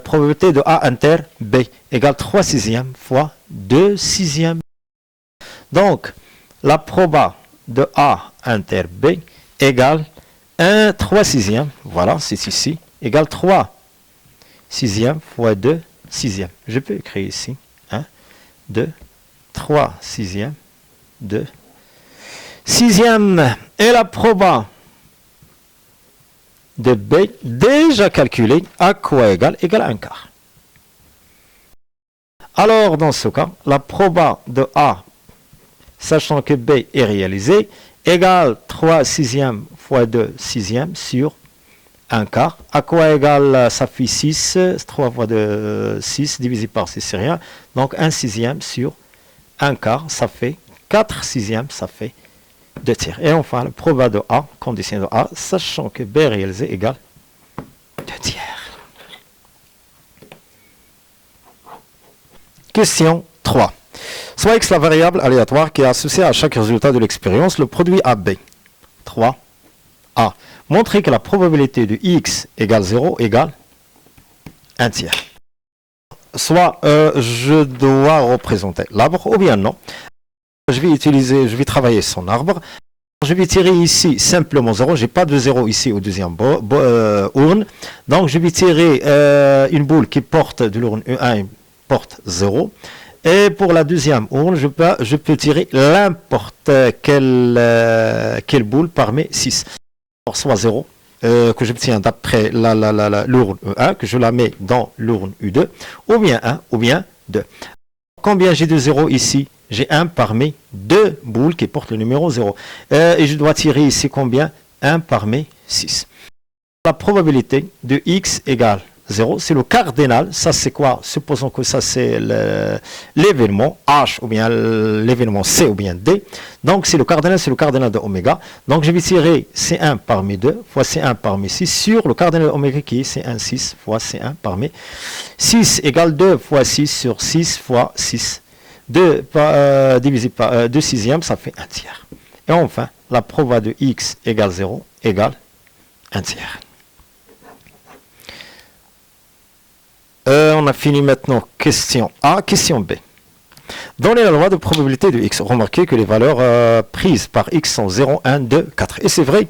Probabilité de A inter B égale 3 sixièmes fois 2 sixièmes. Donc, la proba de A inter B égale 3 sixièmes. Voilà, c'est ici. égale 3 sixièmes fois 2 sixièmes. Je peux écrire ici 1, 2, 3 sixièmes, 2 sixièmes. Et la proba de B, déjà calculée, à quoi égale? Égale 1 quart. Alors, dans ce cas, la proba de A, sachant que B est réalisée, égale 3 sixièmes fois 2 sixièmes sur 1 quart. À quoi égale, ça fait 6, 3 fois 2, 6, divisé par 6, c'est rien. Donc 1 sixième sur 1 quart, ça fait 4 sixièmes, ça fait 2 tiers. Et enfin, le proba de A, condition de A, sachant que B réalisé égale 2 tiers. Question 3. Soit X la variable aléatoire qui est associée à chaque résultat de l'expérience, le produit AB. 3. A. Montrer que la probabilité de X égale 0 égale 1 tiers. Soit je dois représenter l'arbre ou bien non. Je vais travailler son arbre. Je vais tirer ici simplement 0. Je n'ai pas de 0 ici au deuxième urne. Donc je vais tirer une boule qui porte de l'urne 1 porte 0. Et pour la deuxième urne, je peux tirer n'importe quelle boule parmi 6. Soit 0, que j'obtiens d'après l'urne 1, que je la mets dans l'urne U2, ou bien 1, ou bien 2. Combien j'ai de 0 ici? J'ai 1 parmi 2 boules qui portent le numéro 0. Et je dois tirer ici combien? 1 parmi 6. La probabilité de X égale 0, c'est le cardinal. Ça c'est quoi? Supposons que ça c'est l'événement H ou bien l'événement C ou bien D. Donc c'est le cardinal de oméga. Donc je vais tirer C1 parmi 2 fois C1 parmi 6 sur le cardinal de oméga qui est C1 6 fois C1 parmi 6 égale 2 fois 6 sur 6 fois 6. 2 divisé par 2 sixièmes, ça fait 1 tiers. Et enfin, la proba de X égale 0 égale 1 tiers. On a fini maintenant question A, question B. Donnez la loi de probabilité de X. Remarquez que les valeurs prises par X sont 0, 1, 2, 4. Et c'est vrai.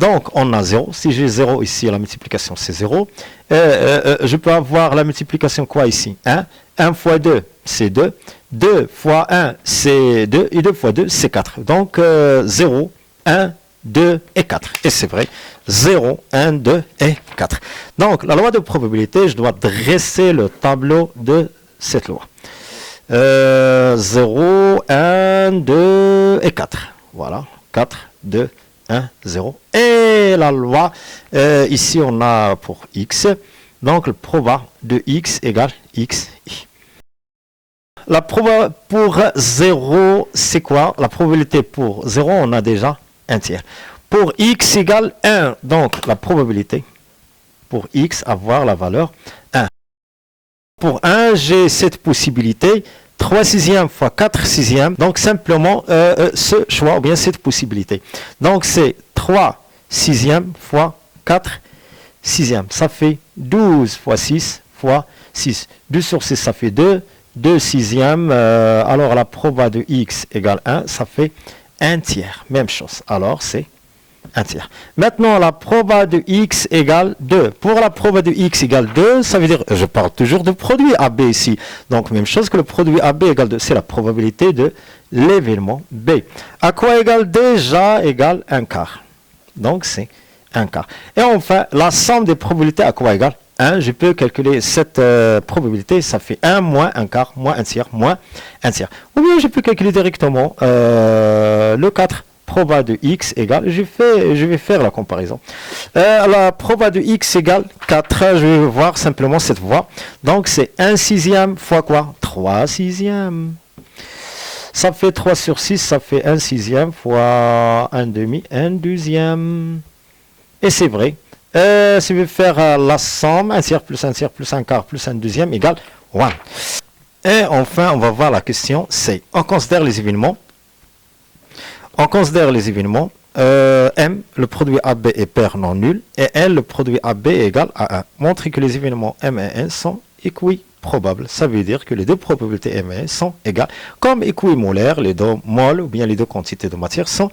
Donc, on a 0. Si j'ai 0 ici, la multiplication, c'est 0. Je peux avoir la multiplication quoi ici? 1. 1 fois 2, c'est 2. 2 fois 1, c'est 2. Et 2 fois 2, c'est 4. Donc, 0, 1, 2 et 4. Et c'est vrai. 0, 1, 2 et 4. Donc, la loi de probabilité, je dois dresser le tableau de cette loi. 0, 1, 2 et 4. Voilà. 4, 2, 1, 0. Et la loi, ici, on a pour X. Donc, le proba de X égale XI. La proba pour 0, c'est quoi? La probabilité pour 0, on a déjà 1 tiers. Pour X égale 1, donc la probabilité pour X avoir la valeur 1. Pour 1, j'ai cette possibilité, 3 sixièmes fois 4 sixièmes, donc simplement ce choix ou bien cette possibilité. Donc c'est 3 sixièmes fois 4 sixièmes. Ça fait 12 fois 6 fois 6. 2 sur 6, ça fait 2. 2 sixièmes, alors la proba de X égale 1, ça fait 1 tiers. Même chose. Alors c'est 1 tiers. Maintenant, la proba de X égale 2. Pour la proba de X égale 2, ça veut dire, je parle toujours de produit AB ici. Donc, même chose que le produit AB égale 2. C'est la probabilité de l'événement B. À quoi égale déjà égale 1 quart. Donc, c'est 1 quart. Et enfin, la somme des probabilités à quoi égale 1. Je peux calculer cette probabilité. Ça fait 1 moins 1 quart, moins 1 tiers, moins 1 tiers. Ou bien, je peux calculer directement le 4. Proba de X égale, je vais faire la comparaison. La proba de X égale 4, je vais voir simplement cette voie. Donc c'est 1 sixième fois quoi? 3 sixièmes. Ça fait 3 sur 6, ça fait 1 sixième fois 1 demi, 1 douzième. Et c'est vrai. Si je vais faire la somme, 1 tiers plus 1 tiers plus 1 quart plus 1 douzième égale 1. Et enfin, on va voir la question C. On considère les événements. On considère les événements. M, le produit AB est pair non nul. Et N, le produit AB est égal à 1. Montrer que les événements M et N sont équiprobables. Ça veut dire que les deux probabilités M et N sont égales. Comme équimolaires, les deux moles ou bien les deux quantités de matière sont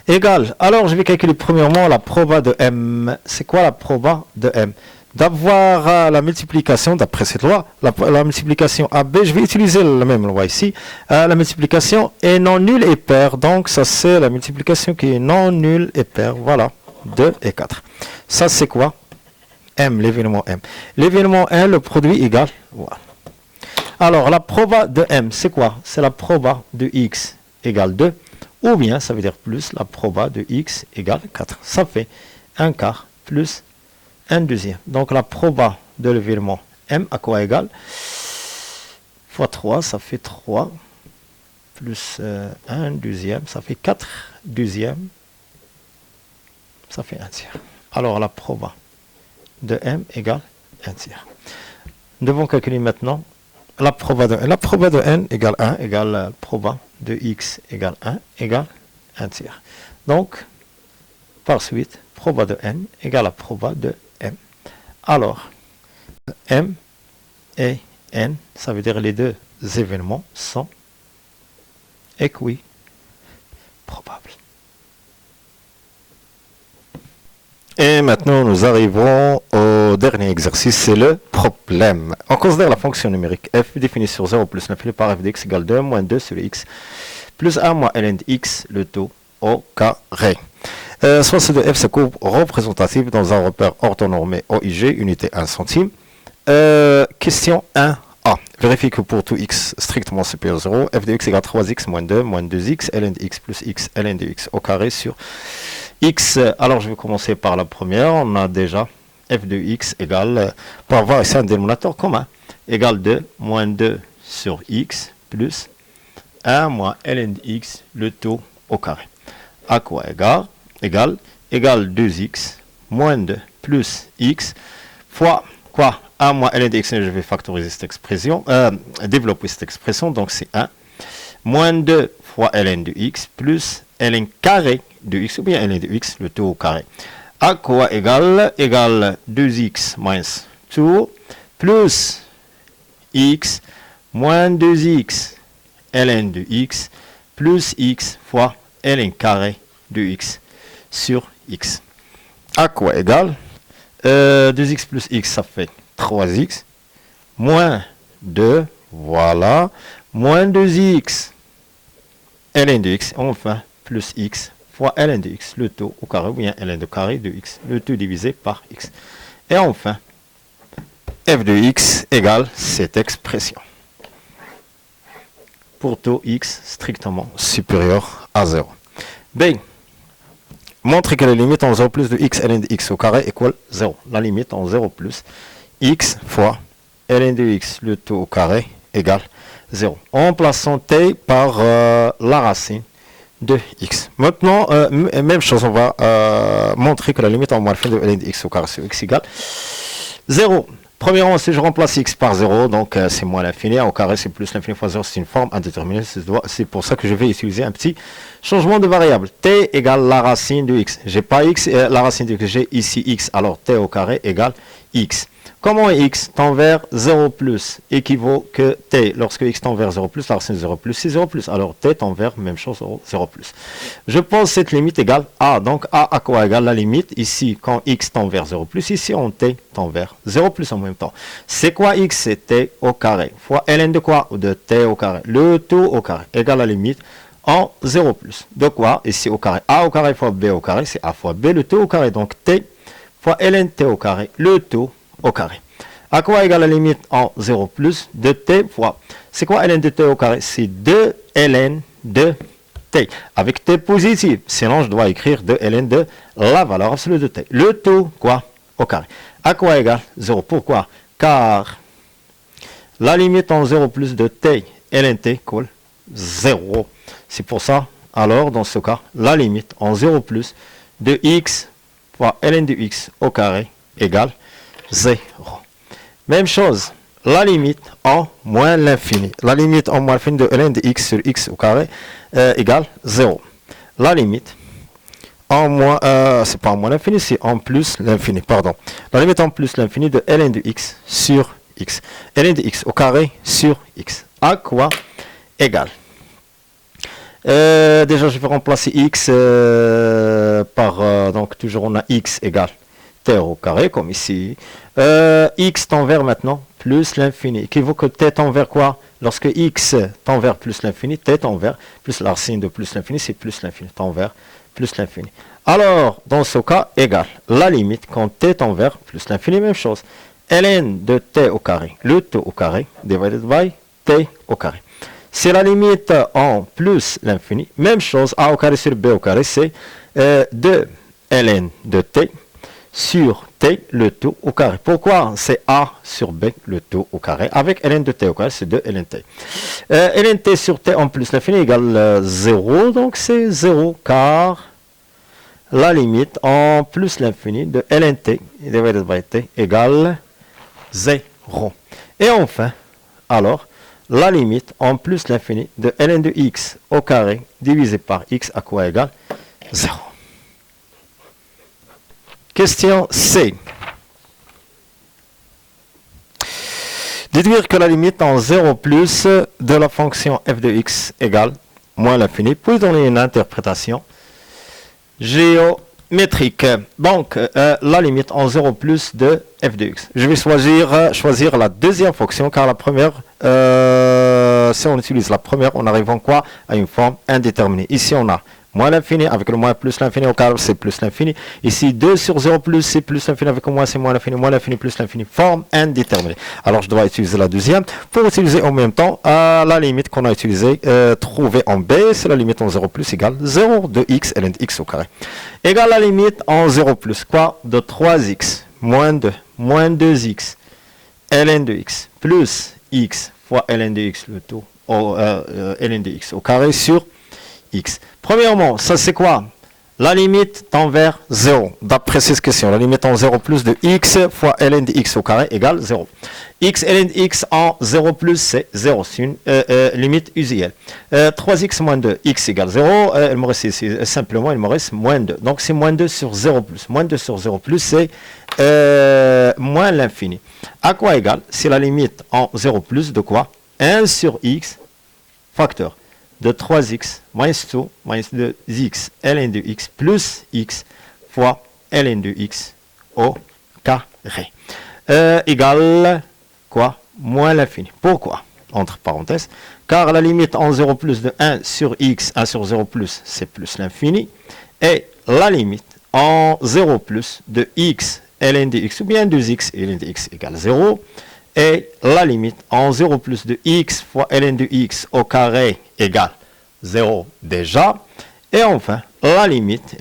égales. Alors, je vais calculer premièrement la proba de M. C'est quoi la proba de M? d'avoir la multiplication, d'après cette loi, la multiplication AB, je vais utiliser la même loi ici, la multiplication est non nulle et paire, donc ça c'est la multiplication qui est non nulle et paire, voilà, 2 et 4. Ça c'est quoi? M, l'événement M. L'événement M, le produit égal, voilà. Alors la proba de M, c'est quoi? C'est la proba de X égale 2, ou bien ça veut dire plus la proba de X égale 4. Ça fait 1 quart plus 1 deuxième. Donc la proba de l'événement M à quoi égale? Fois 3, ça fait 3. Plus 1 deuxième, ça fait 4 deuxièmes. Ça fait 1 tiers. Alors la proba de M égale 1 tiers. Nous devons calculer maintenant la proba de N. La proba de N égale 1 égale la proba de X égale 1 égale 1 tiers. Donc, par suite, proba de N égale la proba de M. Alors, M et N, ça veut dire les deux événements sont équiprobables. Et maintenant, nous arrivons au dernier exercice, c'est le problème. On considère la fonction numérique f définie sur 0 plus l'infini par f de x égale 2 moins 2 sur x plus 1 moins ln de x, le tout au carré. Soit c de f, c'est courbe représentative dans un repère orthonormé OIG, unité 1 centime. Question 1a. Vérifie que pour tout x strictement supérieur à 0, f de x égale 3x moins 2x, ln de x plus x, ln de x au carré sur x. Alors je vais commencer par la première. On a déjà f de x égale, pour avoir ici un dénominateur commun, égale 2 moins 2 sur x plus 1 moins ln de x, le tout au carré. À quoi égale 2x moins 2 plus x fois quoi? 1 moins ln de x, je vais factoriser cette expression, développer cette expression, donc c'est 1 moins 2 fois ln de x plus ln carré de x, ou bien ln de x, le tout au carré. À quoi égale 2x moins 2 plus x moins 2x ln de x plus x fois ln carré de x sur x. À quoi égale 2x plus x, ça fait 3x moins 2, voilà, moins 2x ln de x, enfin plus x fois ln de x, le tout au carré, ou bien ln de carré de x, le tout divisé par x. Et enfin, f de x égale cette expression. Pour tout x strictement supérieur à 0. B. Montre que la limite en 0 plus de x ln de x au carré égale 0. La limite en 0 plus x fois ln de x, le tout au carré, égale 0. En plaçant t par la racine de x. Maintenant, même chose, on va montrer que la limite en moins l'infini de ln de x au carré sur x égale 0. Premièrement, si je remplace x par 0, donc c'est moins l'infini, au carré c'est plus l'infini fois 0, c'est une forme indéterminée, c'est pour ça que je vais utiliser un petit changement de variable. T égale la racine de x. J'ai pas x, la racine de x, j'ai ici x, alors t au carré égale x. Comment x tend vers 0 plus équivaut que t, lorsque x tend vers 0 plus, la racine de 0 plus, c'est 0 plus, alors t tend vers, même chose, 0 plus. Je pose cette limite égale a, donc a à quoi égale la limite, ici, quand x tend vers 0 plus, ici, on t tend vers 0 plus en même temps. C'est quoi x? C'est t au carré, fois ln de quoi? De t au carré, le tout au carré, égale la limite en 0 plus. De quoi? Ici au carré, a au carré fois b au carré, c'est a fois b, le tout au carré, donc t fois ln t au carré, le tout au carré. À quoi égale la limite en 0 plus de t fois, c'est quoi ln de t au carré? C'est 2 ln de t, avec t positif, sinon je dois écrire 2 ln de la valeur absolue de t. Le tout, quoi? Au carré. À quoi égale 0? Pourquoi? Car la limite en 0 plus de t ln t égale 0. C'est pour ça, alors dans ce cas, la limite en 0 plus de x fois ln de x au carré égale 0. Même chose, la limite en moins l'infini. La limite en moins l'infini de ln de x sur x au carré égale 0. La limite en moins, c'est pas en moins l'infini, c'est en plus l'infini, pardon. La limite en plus l'infini de ln de x sur x. Ln de x au carré sur x. À quoi égale? Déjà, je vais remplacer x par, donc toujours on a x égale t au carré, comme ici. X tend vers maintenant plus l'infini. Équivaut que t tend vers quoi? Lorsque x tend vers plus l'infini, t tend vers plus la racine de plus l'infini, c'est plus l'infini, tend vers plus l'infini. Alors, dans ce cas, égal. La limite, quand t tend vers plus l'infini, même chose. ln de t au carré, le t au carré, divided by t au carré. C'est la limite en plus l'infini. Même chose, a au carré sur b au carré, c'est 2 ln de t sur t, le tout au carré. Pourquoi c'est a sur b, le tout au carré? Avec ln de t au carré, c'est 2 ln t. Ln t sur t en plus l'infini égale 0, donc c'est 0, car la limite en plus l'infini de ln t divided by t égale 0. Et enfin, alors, la limite en plus l'infini de ln de x au carré divisé par x à quoi égale 0. Question C. Déduire que la limite en 0 plus de la fonction f de x égale moins l'infini, puis donner une interprétation géométrique. Donc, la limite en 0 plus de f de x. Je vais choisir la deuxième fonction, car la première, si on utilise la première, on arrive en quoi? À une forme indéterminée. Ici, on a moins l'infini, avec le moins plus l'infini au carré, c'est plus l'infini. Ici, 2 sur 0 plus, c'est plus l'infini, avec le moins, c'est moins l'infini plus l'infini. Forme indéterminée. Alors, je dois utiliser la deuxième pour utiliser en même temps la limite qu'on a utilisée, trouvée en B, c'est la limite en 0 plus égale 0 de x ln de x au carré. Égale la limite en 0 plus, quoi? De 3x moins 2, moins 2x ln de x plus x fois ln de x, le tout ln de x au carré sur x. Premièrement, ça c'est quoi? La limite tend vers 0. D'après cette question, la limite en 0 plus de x fois ln de x au carré égale 0. X ln de x en 0 plus, c'est 0. C'est une limite usuelle. 3x moins 2, x égale 0. Il me reste ici, simplement, il me reste moins 2. Donc c'est moins 2 sur 0 plus. Moins 2 sur 0 plus, c'est moins l'infini. À quoi égale? C'est la limite en 0 plus de quoi? 1 sur x facteur de 3x moins 2x ln de x plus x fois ln de x au carré égale quoi? Moins l'infini. Pourquoi? Entre parenthèses, car la limite en 0 plus de 1 sur x, 1 sur 0 plus, c'est plus l'infini, et la limite en 0 plus de x ln de x ou bien 2x ln de x égale 0, et la limite en 0 plus de x fois ln de x au carré égale 0 déjà. Et enfin, la limite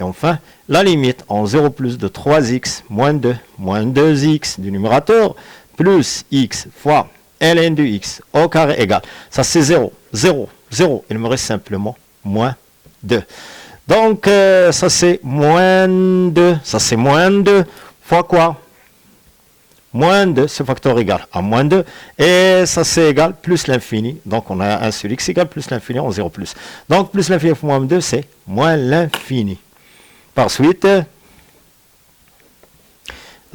en 0 plus de 3x moins 2, moins 2x du numérateur, plus x fois ln de x au carré égale. Ça c'est 0, 0, 0. Il me reste simplement moins 2. Donc, ça c'est moins 2. Ça c'est moins 2 fois quoi? Moins 2, ce facteur égal à moins 2, et ça c'est égal plus l'infini, donc on a 1 sur x égale plus l'infini en 0 plus. Donc plus l'infini fois moins 2, c'est moins l'infini. Par suite,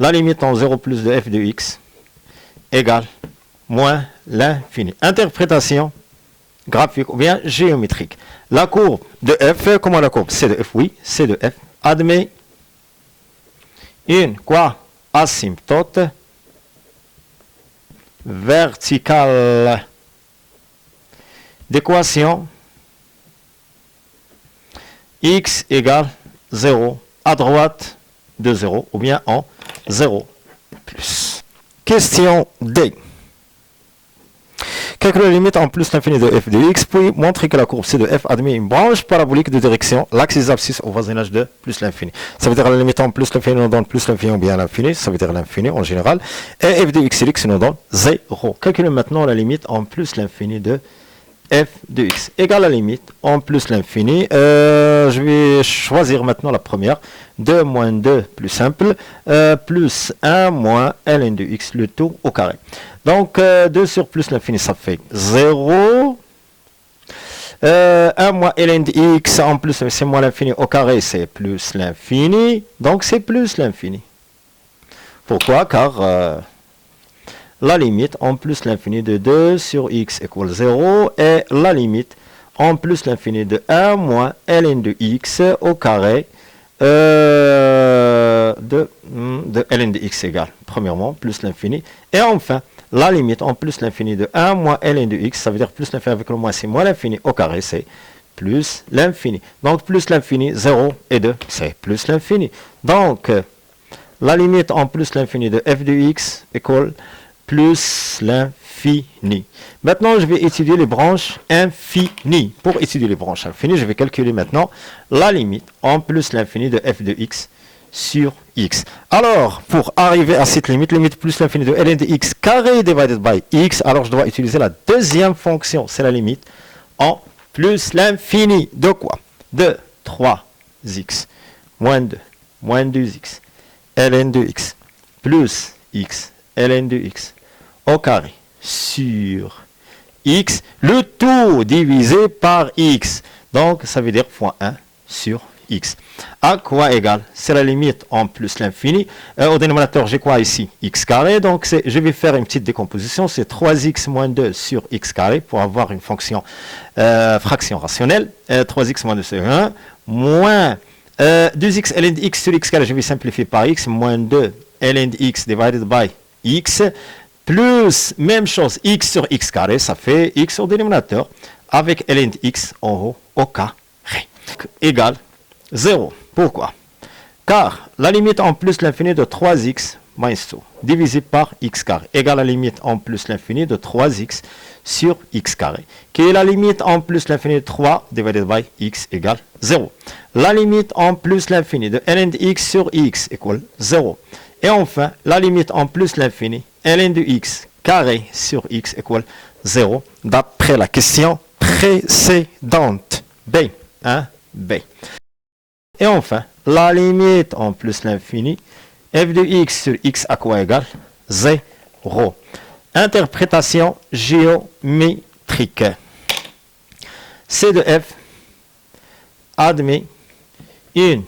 la limite en 0 plus de f de x égale moins l'infini. Interprétation graphique ou bien géométrique. La courbe de f, comment la courbe? C'est de f, oui, c'est de f, admet une quoi? Asymptote verticale d'équation x égale 0 à droite de 0 ou bien en 0 plus. Question D. Calculer la limite en plus l'infini de f de x, puis montrer que la courbe C de f admet une branche parabolique de direction l'axe des abscisses au voisinage de plus l'infini. Ça veut dire la limite en plus l'infini nous donne plus l'infini ou bien l'infini, ça veut dire l'infini en général. Et f de x et x nous donne 0. Calculez maintenant la limite en plus l'infini de f de x égale la limite en plus l'infini. Je vais choisir maintenant la première. 2 moins 2 plus simple, plus 1 moins ln de x, le tout au carré. Donc 2 sur plus l'infini, ça fait 0. 1 moins ln de x, en plus c'est moins l'infini au carré, c'est plus l'infini. Donc c'est plus l'infini. Pourquoi? Car la limite en plus l'infini de 2 sur x égale 0 et la limite en plus l'infini de 1 moins ln de x au carré de ln de x égale, premièrement, plus l'infini. Et enfin, la limite en plus l'infini de 1 moins ln de x, ça veut dire plus l'infini avec le moins, c'est moins l'infini au carré, c'est plus l'infini. Donc, plus l'infini, 0 et 2, c'est plus l'infini. Donc, la limite en plus l'infini de f de x égale plus l'infini. Maintenant, je vais étudier les branches infinies. Pour étudier les branches infinies, je vais calculer maintenant la limite en plus l'infini de f de x sur x. Alors, pour arriver à cette limite, limite plus l'infini de ln de x carré divided by x, alors je dois utiliser la deuxième fonction, c'est la limite en plus l'infini de quoi? De 3x moins 2 moins 2x ln de x plus x ln de x au carré sur x, le tout divisé par x. Donc, ça veut dire fois 1 sur x. À quoi égale? C'est la limite en plus l'infini. Au dénominateur, j'ai quoi ici? X carré. Donc, je vais faire une petite décomposition. C'est 3x moins 2 sur x carré pour avoir une fonction fraction rationnelle. 3x moins 2 c'est 1. Moins 2x ln de x sur x carré. Je vais simplifier par x. Moins 2 ln de x divided by x. Plus, même chose, x sur x carré. Ça fait x au dénominateur. Avec ln de x en haut au carré. Égale 0. Pourquoi? Car la limite en plus l'infini de 3x moins 2 divisé par x carré égale la limite en plus l'infini de 3x sur x carré, qui est la limite en plus l'infini de 3 divided by x égale 0. La limite en plus l'infini de ln de x sur x égale 0. Et enfin, la limite en plus l'infini ln de x carré sur x égale 0 d'après la question précédente. B. 1. B. Et enfin, la limite en plus l'infini, f de x sur x à quoi égale? 0. Interprétation géométrique. C de f admet une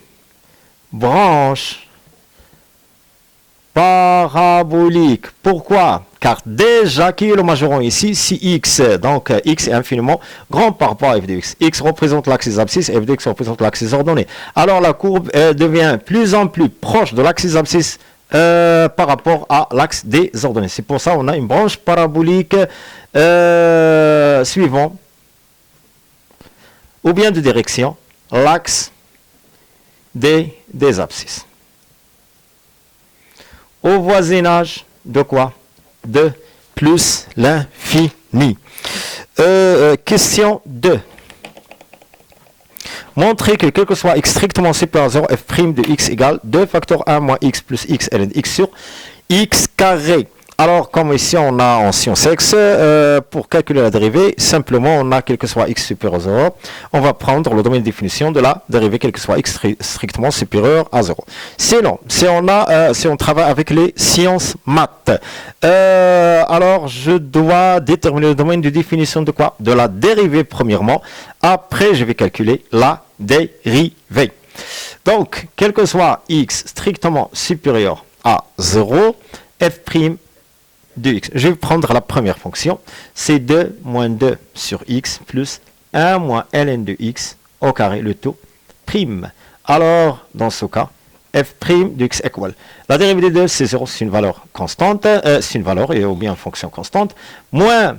branche parabolique. Pourquoi? Car déjà, qui est le majorant ici? Si x, donc x est infiniment grand par rapport à f de x. X représente l'axe des abscisses, f de x représente l'axe des ordonnées. Alors la courbe devient plus en plus proche de l'axe des abscisses par rapport à l'axe des ordonnées. C'est pour ça qu'on a une branche parabolique suivant, ou bien de direction, l'axe des abscisses. Au voisinage de quoi? De plus l'infini. Question 2. Montrer que quel que soit x strictement supérieur à 0, f' de x égale 2 facteur 1 moins x plus x ln de x sur x carré. Alors, comme ici on a en sciences x, pour calculer la dérivée, simplement on a quel que soit x supérieur à 0, on va prendre le domaine de définition de la dérivée quel que soit x strictement supérieur à 0. Sinon, si on travaille avec les sciences maths, alors je dois déterminer le domaine de définition de quoi? De la dérivée premièrement, après je vais calculer la dérivée. Donc, quel que soit x strictement supérieur à 0, f' de x. Je vais prendre la première fonction, c'est 2 moins 2 sur x plus 1 moins ln de x au carré, le tout prime. Alors, dans ce cas, f' de x égale. La dérivée de 2, c'est 0, c'est une valeur constante, c'est une valeur, ou bien une fonction constante, moins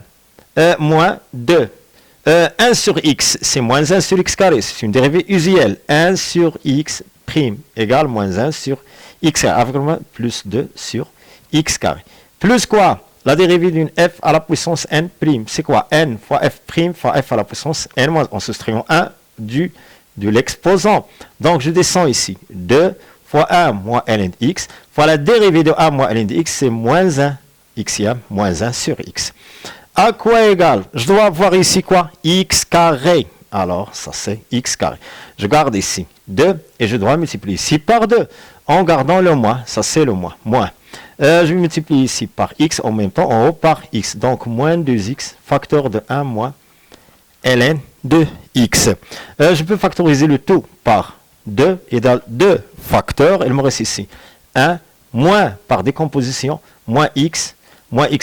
2. 1 sur x, c'est moins 1 sur x carré, c'est une dérivée usuelle. 1 sur x prime égale moins 1 sur x carré, avec moins plus 2 sur x carré. Plus quoi? La dérivée d'une f à la puissance n'. C'est quoi? N fois f' fois f à la puissance n en soustrayant 1 de l'exposant. Donc, je descends ici. 2 fois 1 moins ln de x fois la dérivée de 1 moins ln de x, c'est moins 1 xième moins 1 sur x. À quoi égale? Je dois avoir ici quoi? X carré. Alors, ça c'est x carré. Je garde ici 2 et je dois multiplier ici par 2 en gardant le moins. Ça c'est le moins. Moins. Je vais multiplier ici par x, en même temps en haut par x. Donc, moins 2x, facteur de 1 moins ln de x. Je peux factoriser le tout par 2 égale 2 facteurs. Il me reste ici 1 moins par décomposition, moins x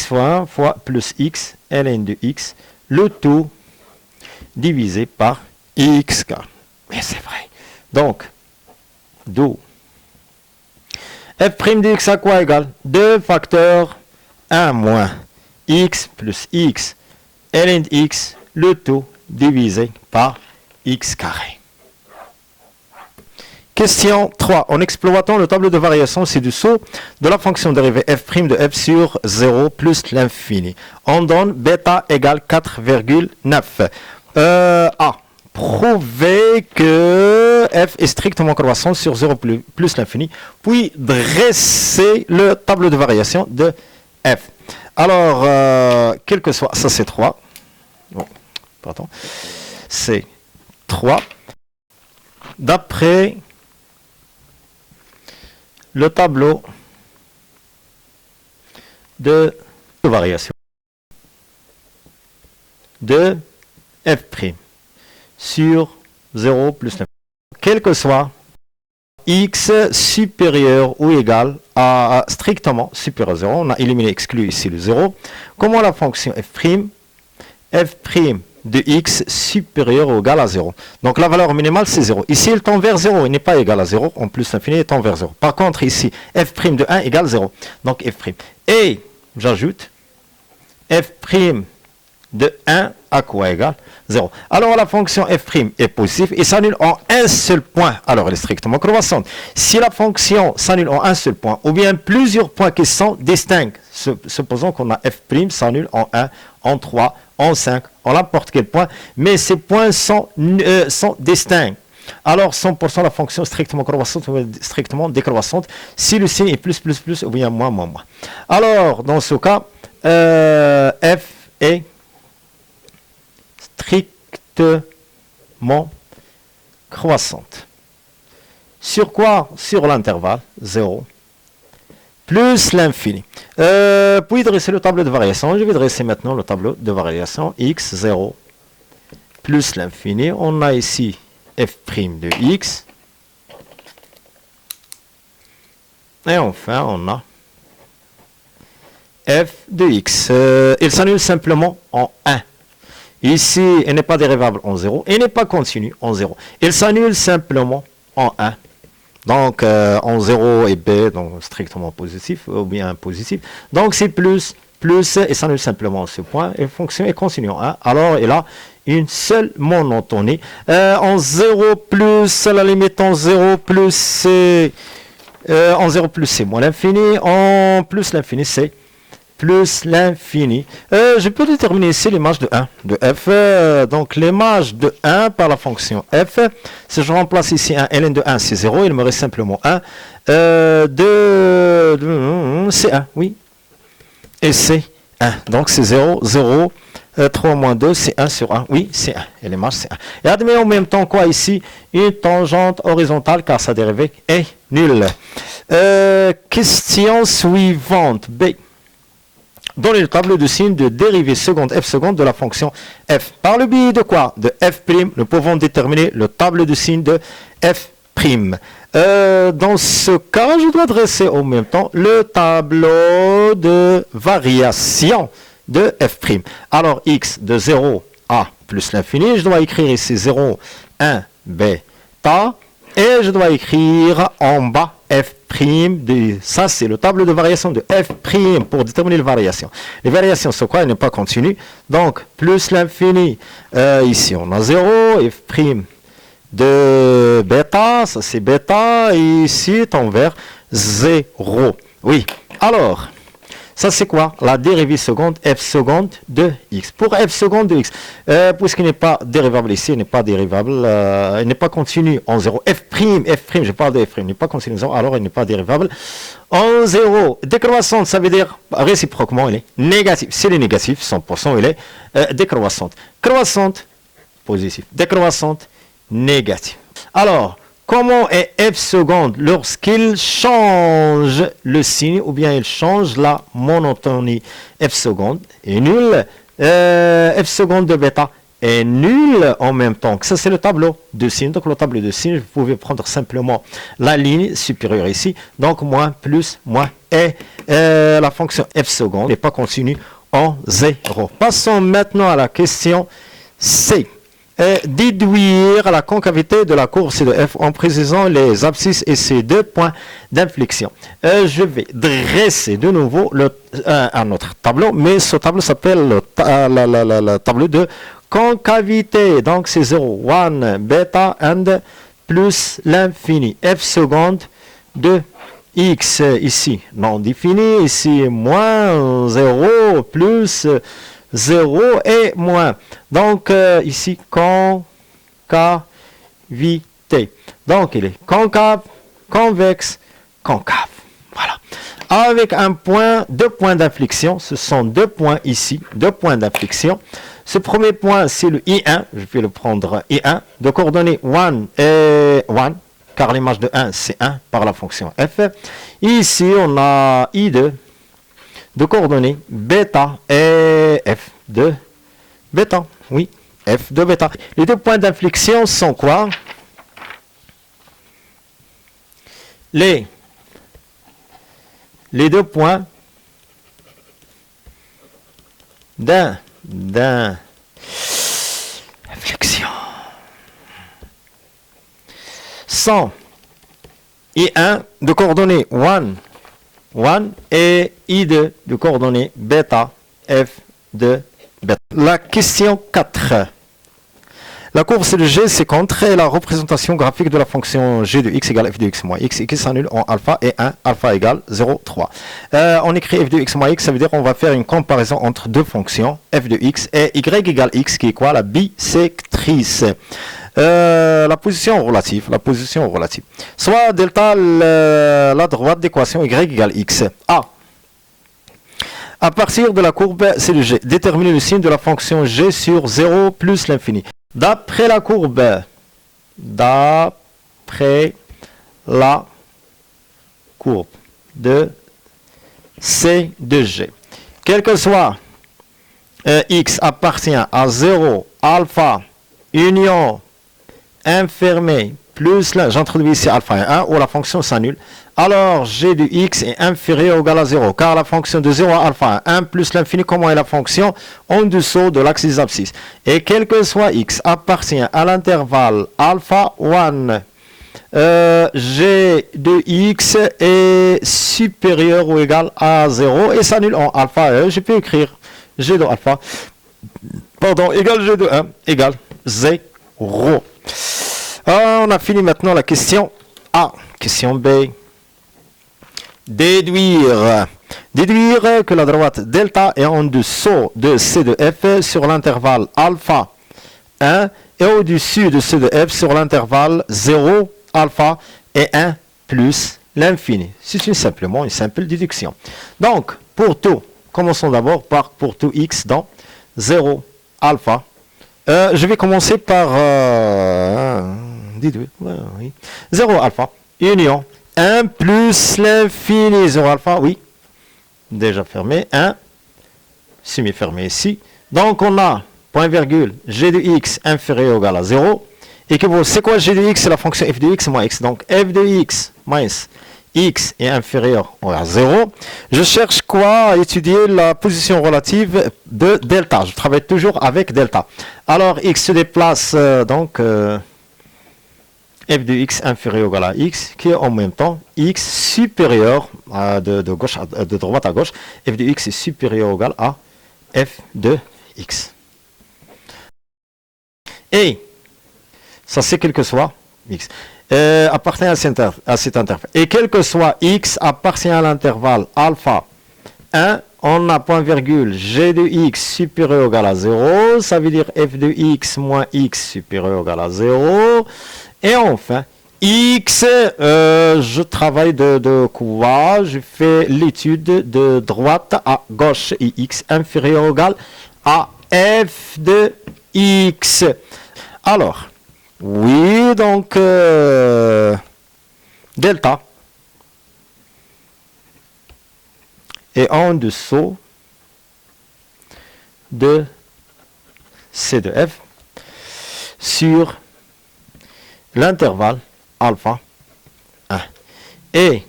fois 1 fois plus x, ln de x, le tout divisé par x carré. Mais c'est vrai. Donc, d'où f' de x à quoi égale 2 facteur 1 moins x plus x ln de x, le tout divisé par x carré. Question 3. En exploitant le tableau de variation ci-dessous de la fonction dérivée f' de f sur 0 plus l'infini, on donne bêta égale 4,9. A. Prouver que f est strictement croissant sur 0 plus l'infini, puis dresser le tableau de variation de f. Alors, quel que soit, ça c'est 3. Bon, pardon. C'est 3. D'après le tableau de variation de f' sur 0 plus l'infini, quel que soit x supérieur ou égal à strictement supérieur à 0, on a éliminé, exclu ici le 0, comment la fonction f' de x supérieur ou égal à 0. Donc la valeur minimale c'est 0. Ici il tend vers 0, il n'est pas égal à 0, en plus l'infini il tend vers 0. Par contre ici, f' de 1 égale 0. Donc f'. Et j'ajoute f' de 1 à quoi égale 0. Alors la fonction f' est positive et s'annule en un seul point. Alors elle est strictement croissante. Si la fonction s'annule en un seul point, ou bien plusieurs points qui sont distincts, supposons qu'on a f' s'annule en 1, en 3, en 5, en n'importe quel point, mais ces points sont distincts. Alors 100% la fonction strictement croissante ou strictement décroissante si le signe est plus ou bien moins. Alors dans ce cas, f est strictement croissante. Sur quoi? Sur l'intervalle 0 plus l'infini. Puis dresser le tableau de variation. Je vais dresser maintenant le tableau de variation x0 plus l'infini. On a ici f' de x. Et enfin, on a f de x. Il s'annule simplement en 1. Ici, il n'est pas dérivable en 0. Il n'est pas continu en 0. Il s'annule simplement en 1. Donc, en 0 et b, donc strictement positif, ou bien positif. Donc, c'est plus, et s'annule simplement ce point. Et fonction est continue en 1. Alors, il a une seule monotonie. En 0 plus, à la limite, en 0 plus, c'est moins l'infini. En plus l'infini, c'est plus l'infini. Je peux déterminer ici l'image de 1 de f. Donc l'image de 1 par la fonction f. Si je remplace ici un ln de 1, c'est 0. Il me reste simplement 1. C'est 1, oui. Et c'est 1. Donc c'est 0, 0. 3 moins 2, c'est 1 sur 1. Oui, c'est 1. Et l'image, c'est 1. Et admet en même temps quoi ici? Une tangente horizontale car sa dérivée est nulle. Question suivante. B. Donnez le tableau de signe de dérivée seconde f seconde de la fonction f. Par le biais de quoi? De f', nous pouvons déterminer le tableau de signe de f'. Dans ce cas, je dois dresser en même temps le tableau de variation de f'. Alors, x de 0 à plus l'infini, je dois écrire ici 0, 1, bêta, et je dois écrire en bas f'. Ça, c'est le tableau de variation de f' pour déterminer les variations. Les variations, c'est quoi? Elles n'est pas continues. Donc, plus l'infini, ici, on a 0, f' de bêta, ça c'est bêta, et ici, tend vers 0. Oui, alors, ça c'est quoi? La dérivée seconde, f seconde de x. Pour f seconde de x, puisqu'il n'est pas dérivable ici, il n'est pas dérivable, il n'est pas continu en 0. f', je parle de f', il n'est pas continu en 0, alors il n'est pas dérivable en 0. Décroissante, ça veut dire réciproquement, il est négatif. S'il est négatif, 100%, il est décroissante. Croissante, positif. Décroissante, négatif. Alors, comment est f seconde lorsqu'il change le signe ou bien il change la monotonie? F seconde est nul. F seconde de bêta est nul en même temps. Ça, c'est le tableau de signe. Donc, le tableau de signe, vous pouvez prendre simplement la ligne supérieure ici. Donc, moins, plus, moins. Et la fonction f seconde n'est pas continue en 0. Passons maintenant à la question C. déduire la concavité de la courbe C de F en précisant les abscisses et ses deux points d'inflexion. Je vais dresser de nouveau un autre tableau, mais ce tableau s'appelle le tableau de concavité. Donc c'est 0, 1, bêta, and plus l'infini. F seconde de x ici non défini, ici moins 0, plus 0 et moins. Donc, ici, concavité. Donc, il est concave, convexe, concave. Voilà. Avec un point, deux points d'inflexion. Ce sont deux points ici, deux points d'inflexion. Ce premier point, c'est le I1. Je vais le prendre I1. De coordonnées 1 et 1. Car l'image de 1, c'est 1 par la fonction f. Ici, on a I2 de coordonnées bêta et f de bêta. Oui, f de bêta. Les deux points d'inflexion sont quoi? Les deux points d'inflexion sont I1 de coordonnées 1 et I2 de coordonnées bêta, f de bêta. La question 4. La courbe C de G, c'est contre la représentation graphique de la fonction G de x égale f de x moins x et qui s'annule en alpha et 1, alpha égale 0, 3. On écrit f de x moins x, ça veut dire qu'on va faire une comparaison entre deux fonctions, f de x et y égale x, qui est quoi? La bisectrice. La position relative. Soit delta la droite d'équation y égale x. À partir de la courbe C de G, déterminer le signe de la fonction g sur 0 plus l'infini. D'après la courbe de C de G, quel que soit x appartient à 0, alpha, union, infirmé, plus là, j'introduis ici alpha et 1, où la fonction s'annule, alors g de x est inférieur ou égal à 0, car la fonction de 0 à alpha 1 plus l'infini, comment est la fonction? En dessous de l'axe des abscisses. Et quel que soit x appartient à l'intervalle alpha 1, g de x est supérieur ou égal à 0 et s'annule en alpha 1. Je peux écrire g de alpha, égale g de 1 égale 0. On a fini maintenant la question A. Question B. Déduire que la droite delta est en dessous de C de F sur l'intervalle alpha 1 et au-dessus de C de F sur l'intervalle 0, alpha et 1 plus l'infini. C'est simplement une simple déduction. Donc, pour tout, commençons d'abord par pour tout x dans 0, alpha. Je vais commencer par 0 alpha, union 1 plus l'infini, 0 alpha, oui, déjà fermé, 1, semi-fermé ici. Donc on a, point virgule, g de x inférieur ou égal à 0. Et que c'est quoi g de x? C'est la fonction f de x moins x. Donc f de x moins x est inférieur ou à 0. Je cherche quoi? À étudier la position relative de delta. Je travaille toujours avec delta. Alors x se déplace, f de x inférieur ou égal à x, qui est en même temps x supérieur de droite à gauche. F de x est supérieur ou égal à f de x. Et ça c'est quel que soit x appartient à cet intervalle. Et quel que soit x appartient à l'intervalle alpha 1, on a point virgule g de x supérieur ou égal à 0. Ça veut dire f de x moins x supérieur ou égal à 0. Et enfin, x, je travaille de quoi? Je fais l'étude de droite à gauche et x inférieur ou égal à f de x. Alors, oui, donc, delta est en dessous de C de f sur l'intervalle alpha 1 et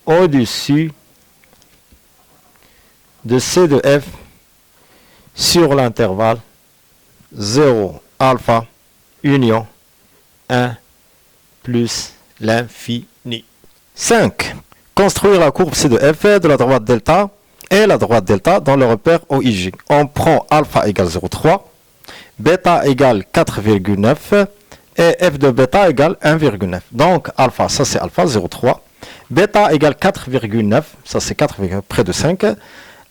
au-dessus de C de f sur l'intervalle 0 alpha union 1 plus l'infini. 5. Construire la courbe C de f de la droite delta et la droite delta dans le repère OIG. On prend alpha égale 0,3, bêta égale 4,9 et f de bêta égale 1,9. Donc alpha, ça c'est alpha 0,3. Bêta égale 4,9, ça c'est 4, près de 5.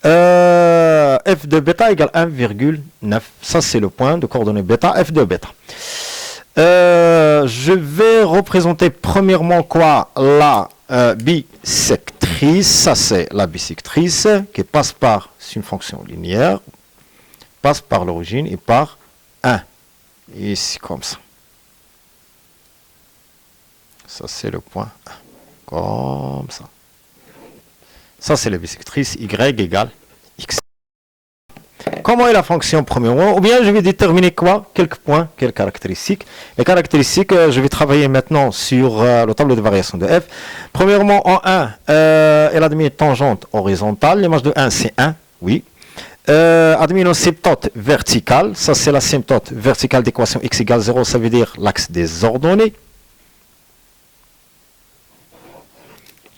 F de bêta égale 1,9. Ça c'est le point de coordonnée bêta, f de bêta. Je vais représenter premièrement quoi? La bisectrice. Ça c'est la bisectrice qui passe par une fonction linéaire, passe par l'origine et par 1. Ici comme ça. Ça c'est le point 1. Comme ça. Ça c'est la bisectrice y égale x. Comment est la fonction premièrement? Ou bien je vais déterminer quoi? Quelques points, quelques caractéristiques. Les caractéristiques, je vais travailler maintenant sur le tableau de variation de f. Premièrement, en 1, elle admet une tangente horizontale. L'image de 1, c'est 1, oui. Admet une asymptote verticale. Ça, c'est l'asymptote verticale d'équation x égale 0. Ça veut dire l'axe des ordonnées.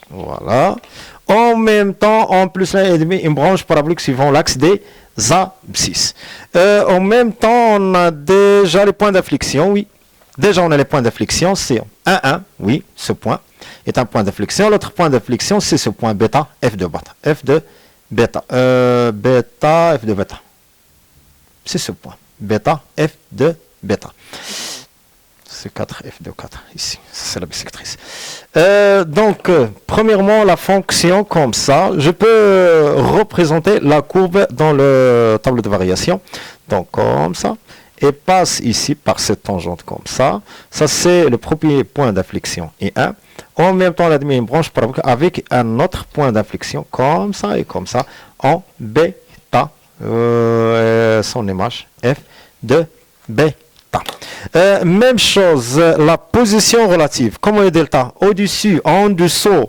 Voilà. En même temps, en plus, là, il admet une branche parabolique suivant l'axe des abscisses. En même temps, on a déjà les points d'afflexion, oui. Déjà, on a les points d'afflexion, c'est 1, 1, oui, ce point est un point d'afflexion. L'autre point d'afflexion, c'est ce point bêta, f de bêta. F de bêta. Bêta, f de bêta. C'est ce point. Bêta, f de bêta. C'est 4f de 4 ici, c'est la bisectrice. Donc, premièrement, la fonction comme ça, je peux représenter la courbe dans le tableau de variation. Donc, comme ça, et passe ici par cette tangente comme ça. Ça, c'est le premier point d'afflexion et 1. En même temps, on admet une branche parabolique avec un autre point d'afflexion comme ça et comme ça en bêta, son image f de bêta. Même chose, la position relative. Comment est delta? Au-dessus, en dessous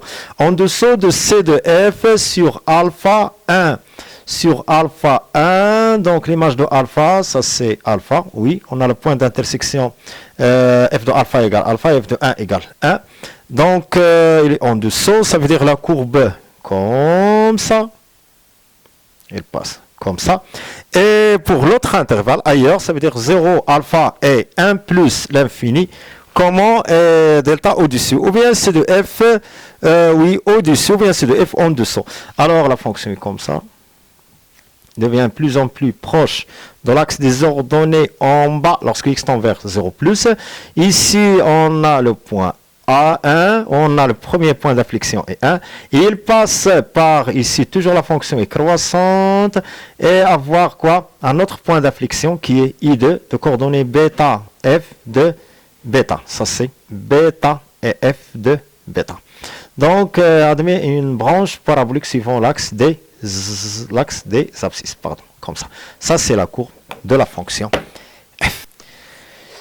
de C de F sur alpha 1. Sur alpha 1, donc l'image de alpha, ça c'est alpha, oui. On a le point d'intersection F de alpha égale alpha, F de 1 égale 1. Donc, il est en dessous, ça veut dire la courbe comme ça. Il passe comme ça. Et pour l'autre intervalle, ailleurs, ça veut dire 0, alpha et 1 plus l'infini. Comment est delta au-dessus? Ou bien c'est de f, oui, au-dessus, ou bien c'est de f en dessous. Alors la fonction est comme ça. Devient plus en plus proche de l'axe des ordonnées en bas lorsque x tend vers 0 plus. Ici, on a le point A1, on a le premier point d'afflexion et 1, et il passe par ici, toujours la fonction est croissante, et avoir quoi? Un autre point d'afflexion qui est I2 de coordonnées bêta, f de bêta. Ça c'est bêta et f de bêta. Donc, admet une branche parabolique suivant l'axe des abscisses, pardon, comme ça. Ça c'est la courbe de la fonction.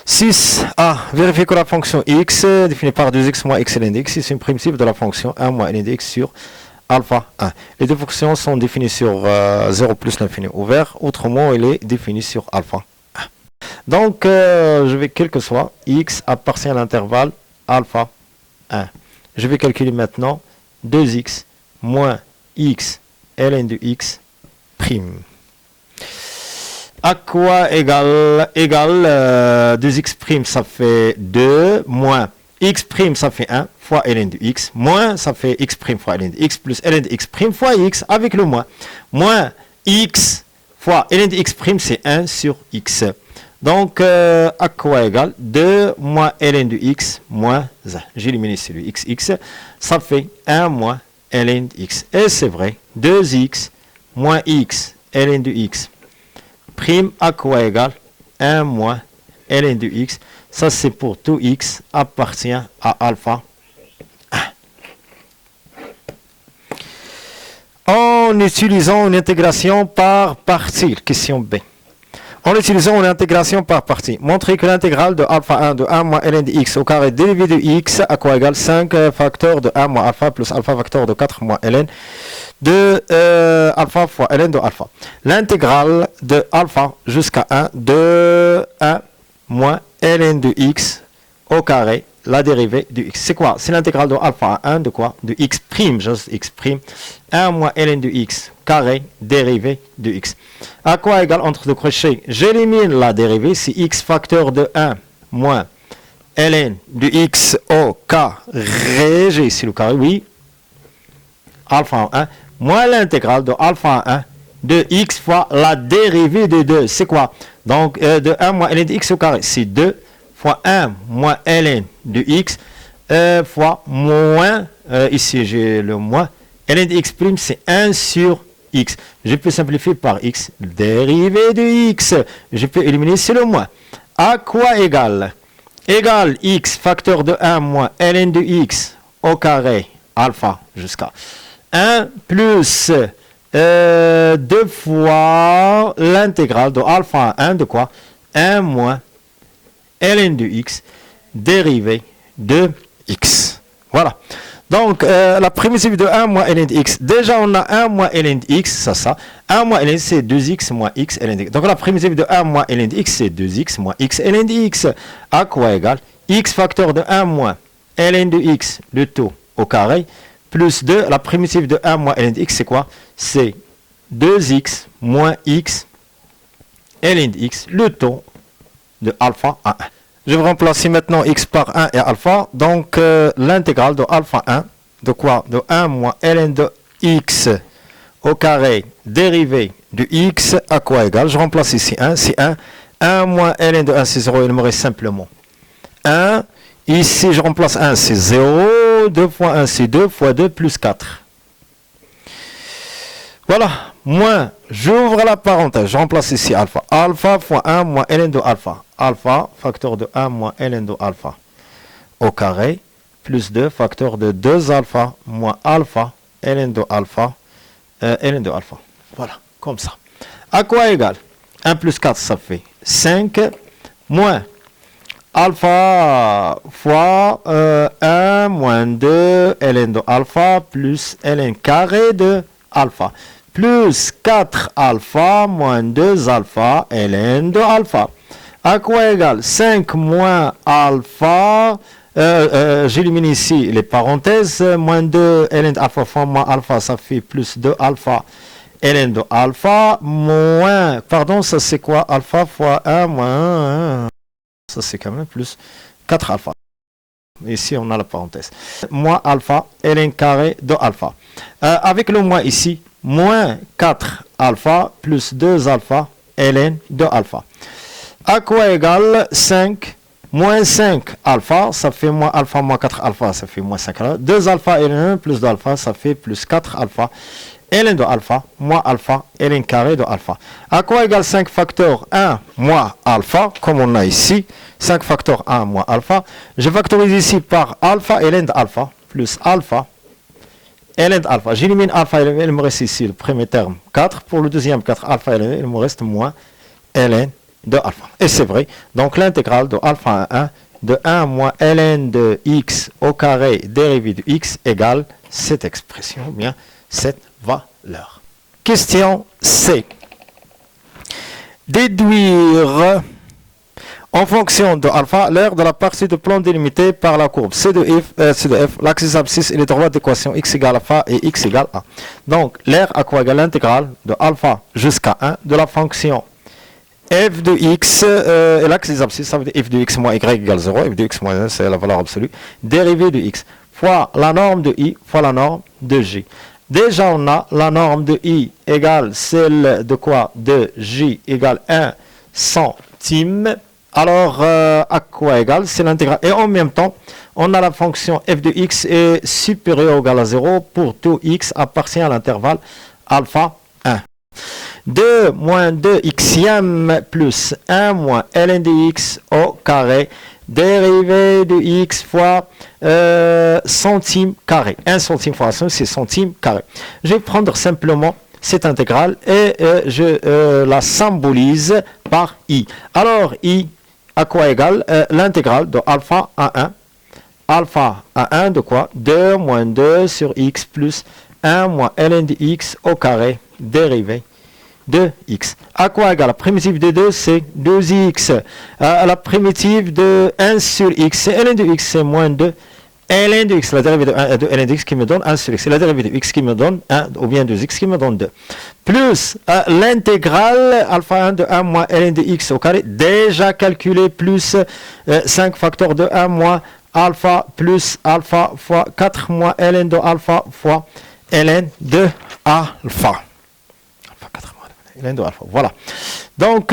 6a. Vérifier que la fonction x définie par 2x moins x ln de x est une primitive de la fonction 1 moins ln de x sur alpha 1. Les deux fonctions sont définies sur 0 plus l'infini ouvert. Autrement, il est défini sur alpha 1. Donc, je vais, quel que soit, x appartient à l'intervalle alpha 1. Je vais calculer maintenant 2x moins x ln de x prime. À quoi égale 2x prime, ça fait 2, moins x prime, ça fait 1, fois ln de x, moins, ça fait x prime fois ln de x, plus ln de x prime fois x, avec le moins. Moins x fois ln de x prime, c'est 1 sur x. Donc, à quoi égale 2 moins ln de x moins 1. J'élimine ici le x, ça fait 1 moins ln de x. Et c'est vrai, 2x moins x ln de x prime à quoi égale 1 moins ln de x. Ça c'est pour tout x appartient à alpha 1. En utilisant une intégration par partie, question B. En utilisant une intégration par partie, montrer que l'intégrale de alpha 1 de 1 moins ln de x au carré dérivé de x à quoi égale 5 facteurs de 1 moins alpha plus alpha facteur de 4 moins ln de alpha fois ln de alpha. L'intégrale de alpha jusqu'à 1 de 1 moins ln de x au carré, la dérivée du x. C'est quoi? C'est l'intégrale de alpha à 1 de quoi? De x prime, juste x prime. 1 moins ln de x carré, dérivée de x. À quoi égale entre deux crochets? J'élimine la dérivée, c'est x facteur de 1 moins ln de x au carré, j'ai ici le carré, oui, alpha 1, moins l'intégrale de alpha 1 de x fois la dérivée de 2. C'est quoi? Donc, de 1 moins ln de x au carré, c'est 2 fois 1 moins ln de x fois moins, ici j'ai le moins, ln de x prime, c'est 1 sur x. Je peux simplifier par x, dérivée de x. Je peux éliminer, c'est le moins. À quoi égale? Égale x facteur de 1 moins ln de x au carré, alpha jusqu'à 1 plus 2 fois l'intégrale de alpha 1 de quoi? 1 moins ln de x dérivée de x. Voilà. Donc, la primitive de 1 moins ln de x. Déjà, on a 1 moins ln de x, ça. 1 moins ln, c'est 2x moins x ln de x. Donc, la primitive de 1 moins ln de x, c'est 2x moins x ln de x. À quoi égale? X facteur de 1 moins ln de x, le taux au carré, plus 2. La primitive de 1 moins ln de x, c'est quoi? C'est 2x moins x ln de x, le taux de alpha à 1. Je vais remplacer maintenant x par 1 et alpha. Donc, l'intégrale de alpha 1, de quoi? De 1 moins ln de x au carré, dérivée de x, à quoi égale? Je remplace ici 1, c'est 1. 1 moins ln de 1, c'est 0, il me reste simplement 1. Ici, je remplace 1, c'est 0. 2 fois 1, c'est 2 fois 2 plus 4. Voilà. Moins, j'ouvre la parenthèse, je remplace ici alpha. Alpha fois 1 moins ln de alpha. Alpha, facteur de 1 moins ln de alpha au carré, plus 2, facteur de 2 alpha moins alpha, ln de alpha, ln de alpha. Voilà, comme ça. À quoi égale? 1 plus 4, ça fait 5, moins alpha fois 1 moins 2 ln de alpha plus ln carré de alpha. Plus 4 alpha moins 2 alpha ln de alpha. À quoi égale? 5 moins alpha, j'élimine ici les parenthèses, moins 2 ln de alpha fois moins alpha, ça fait plus 2 alpha ln de alpha, moins, pardon, ça c'est quoi? Alpha fois 1 moins 1, ça c'est quand même plus 4 alpha. Ici on a la parenthèse. Moins alpha ln carré de alpha. Avec le moins ici, moins 4 alpha plus 2 alpha ln de alpha. À quoi égale 5 moins 5 alpha, ça fait moins alpha moins 4 alpha, ça fait moins 5 alpha. 2 alpha ln plus 2 alpha, ça fait plus 4 alpha ln de alpha moins alpha ln carré de alpha. À quoi égale 5 facteur 1 moins alpha, comme on a ici, 5 facteur 1 moins alpha. Je factorise ici par alpha ln de alpha plus alpha ln de alpha. J'élimine alpha ln, il me reste ici le premier terme 4. Pour le deuxième 4 alpha ln, il me reste moins ln de alpha. Et c'est vrai. Donc l'intégrale de alpha à 1 de 1 moins ln de x au carré dérivé de x égale cette expression, ou bien cette valeur. Question C. Déduire en fonction de alpha l'aire de la partie de plan délimitée par la courbe C de f, l'axe des abscisses et les droites d'équation x égale alpha et x égale a. Donc l'aire à quoi égale l'intégrale de alpha jusqu'à 1 de la fonction f de x, et l'axe des abscisses, ça veut dire f de x moins y égale 0, f de x moins 1, c'est la valeur absolue, dérivée de x, fois la norme de i, fois la norme de j. Déjà, on a la norme de i égale celle de quoi? De j égale 1 centime. Alors, à quoi égale? C'est l'intégrale. Et en même temps, on a la fonction f de x est supérieure ou égale à 0 pour tout x appartient à l'intervalle alpha 1. 2 moins 2xème plus 1 moins ln de x au carré, dérivée de x fois centime carré. 1 centime fois 1, c'est centime carré. Je vais prendre simplement cette intégrale et je la symbolise par i. Alors, i, à quoi égale l'intégrale de alpha à 1. Alpha à 1 de quoi? 2 moins 2 sur x plus 1 moins ln de x au carré dérivé de x. À quoi égale? La primitive de 2, c'est 2x. La primitive de 1 sur x, c'est ln de x, c'est moins 2. ln de x, la dérivée de 1 de ln de x qui me donne 1 sur x. C'est la dérivée de x qui me donne 1, ou bien 2x qui me donne 2. Plus l'intégrale alpha 1 de 1 moins ln de x au carré, déjà calculé, plus 5 facteurs de 1 moins alpha plus alpha fois 4 moins ln de alpha fois ln de alpha. Ln de alpha, voilà. Donc,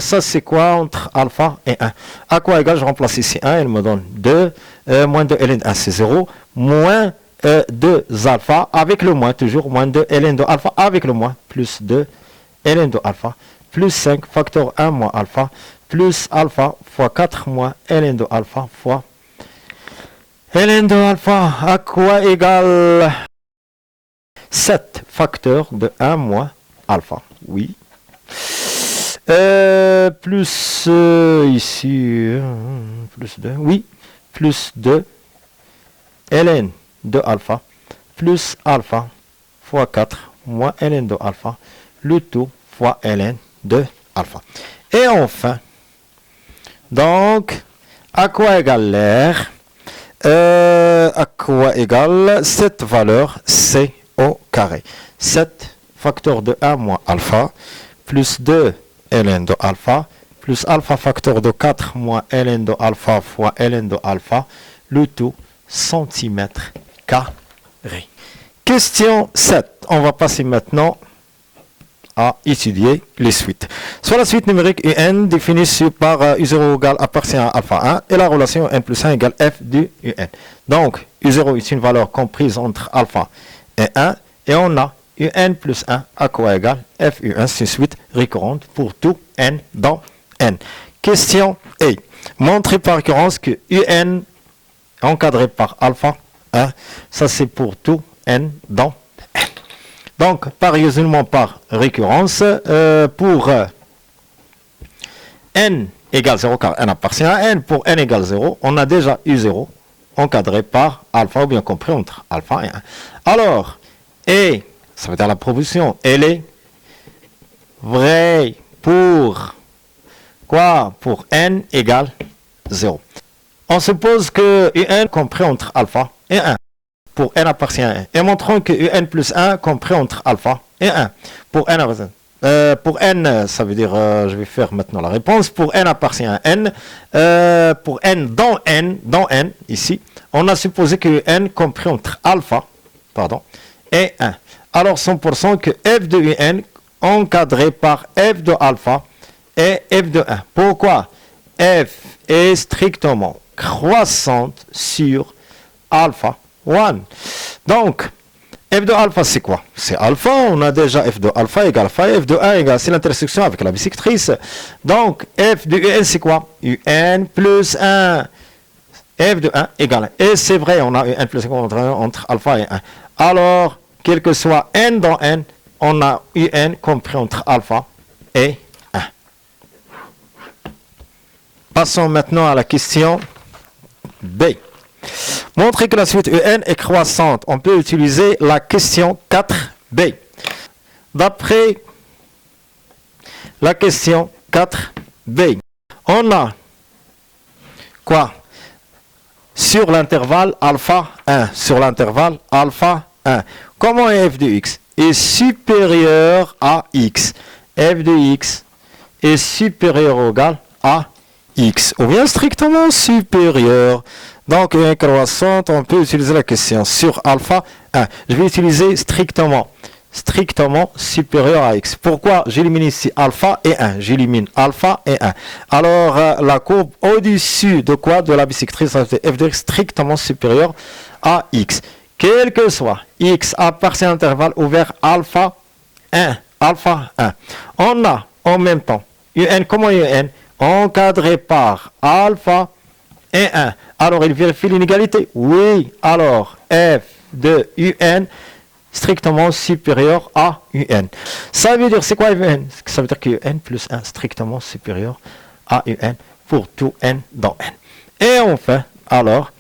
ça c'est quoi entre alpha et 1? À quoi égal? Je remplace ici 1, il me donne 2, moins 2 ln de 1 c'est 0, moins 2 alpha avec le moins, toujours moins 2 ln de alpha avec le moins, plus 2 ln de alpha, plus 5 facteur 1 moins alpha, plus alpha fois 4 moins ln de alpha fois ln de alpha. À quoi égale 7 facteurs de 1 moins alpha? Oui. Plus ici, plus 2, oui, plus 2 ln de alpha, plus alpha fois 4 moins ln de alpha, le tout fois ln de alpha. Et enfin, donc, à quoi égale l'air? À quoi égale cette valeur c au carré? 7 facteur de 1 moins alpha, plus 2 ln de alpha, plus alpha facteur de 4 moins ln de alpha fois ln de alpha, le tout centimètre carré. Question 7. On va passer maintenant à étudier les suites. Soit la suite numérique un définie par u0 égale appartient à alpha 1 et la relation n plus 1 égale f du un. Donc, u0 est une valeur comprise entre alpha et 1 et on a un plus 1 à quoi égale f u1, c'est une suite récurrente pour tout n dans n. Question A. Montrer par récurrence que un encadré par alpha 1, ça c'est pour tout n dans n. Donc, par isolement par récurrence, pour n égale 0, car n appartient à n, pour n égale 0, on a déjà u0 encadré par alpha, ou bien compris entre alpha et 1. Alors, et ça veut dire la proposition, elle est vraie pour quoi? Pour n égale 0. On suppose que un compris entre alpha et 1 pour n appartient à 1. Et montrons que un plus 1 compris entre alpha et 1 pour n appartient à 1. Pour n, ça veut dire, je vais faire maintenant la réponse, pour n appartient à n, pour n, dans n, ici, on a supposé que n compris entre alpha, et 1. Alors 100% que f de un encadré par f de alpha et f de 1. Pourquoi? F est strictement croissante sur alpha 1. Donc, f de alpha c'est quoi? C'est alpha, on a déjà f de alpha égale alpha, et f de 1 égale, c'est l'intersection avec la bisectrice. Donc, f de un c'est quoi? un plus 1. F de 1 égale 1. Et c'est vrai, on a un plus 1 entre alpha et 1. Alors, quel que soit n dans n, on a un compris entre alpha et 1. Passons maintenant à la question B. Montrer que la suite un est croissante. On peut utiliser la question 4b. D'après la question 4b, on a quoi? Sur l'intervalle alpha 1. Sur l'intervalle alpha 1. Comment est f de x? Est supérieur à x. F de x est supérieur ou égal à x. Ou bien strictement supérieur. Donc, une croissante, on peut utiliser la question sur alpha 1. Je vais utiliser strictement supérieur à x. Pourquoi? J'élimine ici alpha et 1. J'élimine alpha et 1. Alors, la courbe au-dessus de quoi? De la bisectrice, ça fait f de x strictement supérieur à x. Quel que soit x appartient à l'intervalle ouvert alpha 1. Alpha 1. On a en même temps un, comment un? Encadré par alpha et 1. Alors, il vérifie l'inégalité? Oui. Alors, f de un strictement supérieur à un. Ça veut dire, c'est quoi un? Ça veut dire que un plus 1 strictement supérieur à un pour tout n dans n. Et enfin, alors,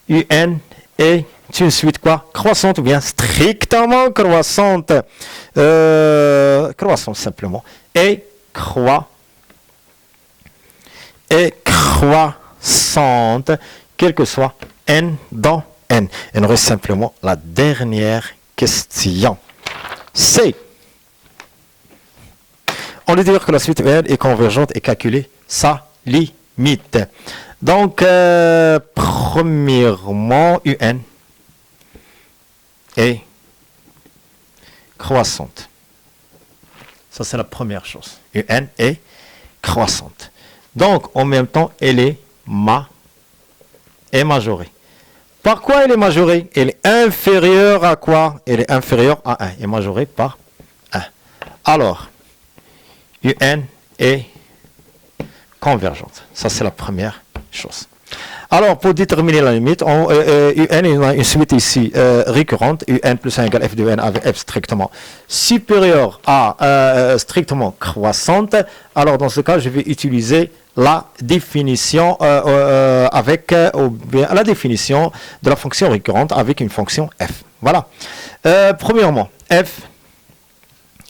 un est c'est une suite quoi? Croissante ou bien strictement croissante. Croissante simplement. Et croissante, quel que soit n dans n. Il nous reste simplement la dernière question. C. On dit dire que la suite n est convergente et calculer sa limite. Donc, premièrement, un est croissante. Ça, c'est la première chose. Un est croissante. Donc, en même temps, elle est majorée. Par quoi elle est majorée? Elle est inférieure à quoi? Elle est inférieure à 1. Elle est majorée par 1. Alors, UN est convergente. Ça, c'est la première chose. Alors, pour déterminer la limite, UN est une suite ici récurrente, UN plus 1 égale f de n avec f strictement supérieur à strictement croissante. Alors, dans ce cas, je vais utiliser la définition avec la définition de la fonction récurrente avec une fonction f. Voilà. Premièrement, f,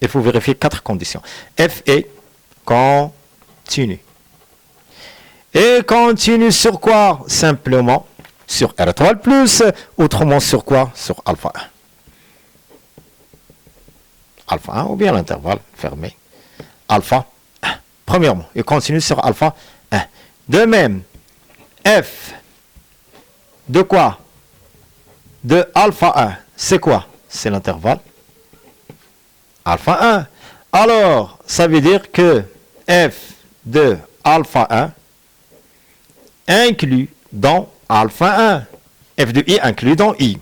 il faut vérifier 4 conditions. F est continu. Et continue sur quoi? Simplement sur R étoile plus, autrement sur quoi? Sur alpha 1. Alpha 1 ou bien l'intervalle fermé. Alpha 1. Premièrement, il continue sur alpha 1. De même, f de quoi? De alpha 1. C'est quoi? C'est l'intervalle alpha 1. Alors, ça veut dire que f de alpha 1 inclus dans alpha 1. F de i inclus dans i.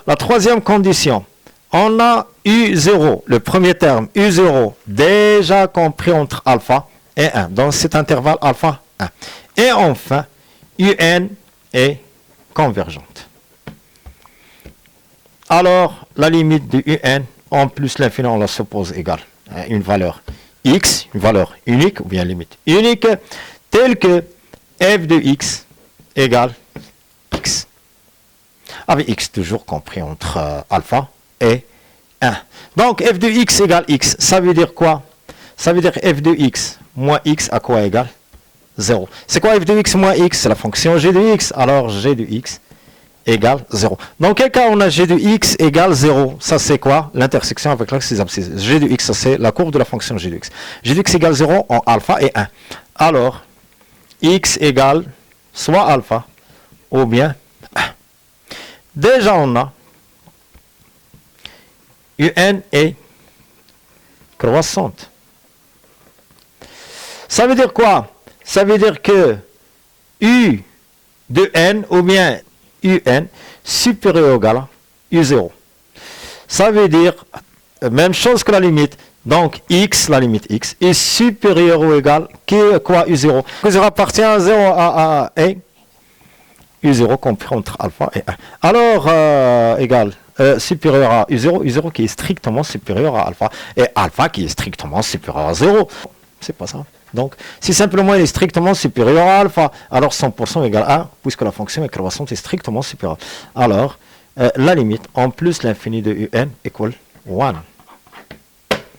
La troisième condition, on a U0, le premier terme, U0, déjà compris entre alpha et 1, dans cet intervalle alpha 1. Et enfin, UN est convergente. Alors, la limite de UN, en plus l'infini, on la suppose égale à une valeur x, une valeur unique, ou bien limite unique, telle que f de x égale x. Avec x toujours compris entre alpha et 1. Donc f de x égale x, ça veut dire quoi? Ça veut dire f de x moins x à quoi égale 0. C'est quoi f de x moins x? C'est la fonction g de x. Alors g de x égale 0. Dans quel cas on a g de x égale 0? Ça c'est quoi? L'intersection avec l'axe des abscisses. G de x, ça c'est la courbe de la fonction g de x. G de x égale 0 en alpha et 1. Alors, x égale soit alpha ou bien 1. Déjà on a UN est croissante. Ça veut dire quoi? Ça veut dire que U de n ou bien UN supérieur ou égal à U0. Ça veut dire même chose que la limite. Donc, x, la limite x, est supérieure ou égale à quoi? U0. U0 appartient à 0 à et U0 compris entre alpha et 1. Alors, égal, supérieur à U0, U0 qui est strictement supérieur à alpha, et alpha qui est strictement supérieur à 0. C'est pas ça. Donc, si simplement il est strictement supérieur à alpha, alors 100% égale 1, puisque la fonction est croissante est strictement supérieure. Alors, la limite, en plus l'infini de UN, égale 1.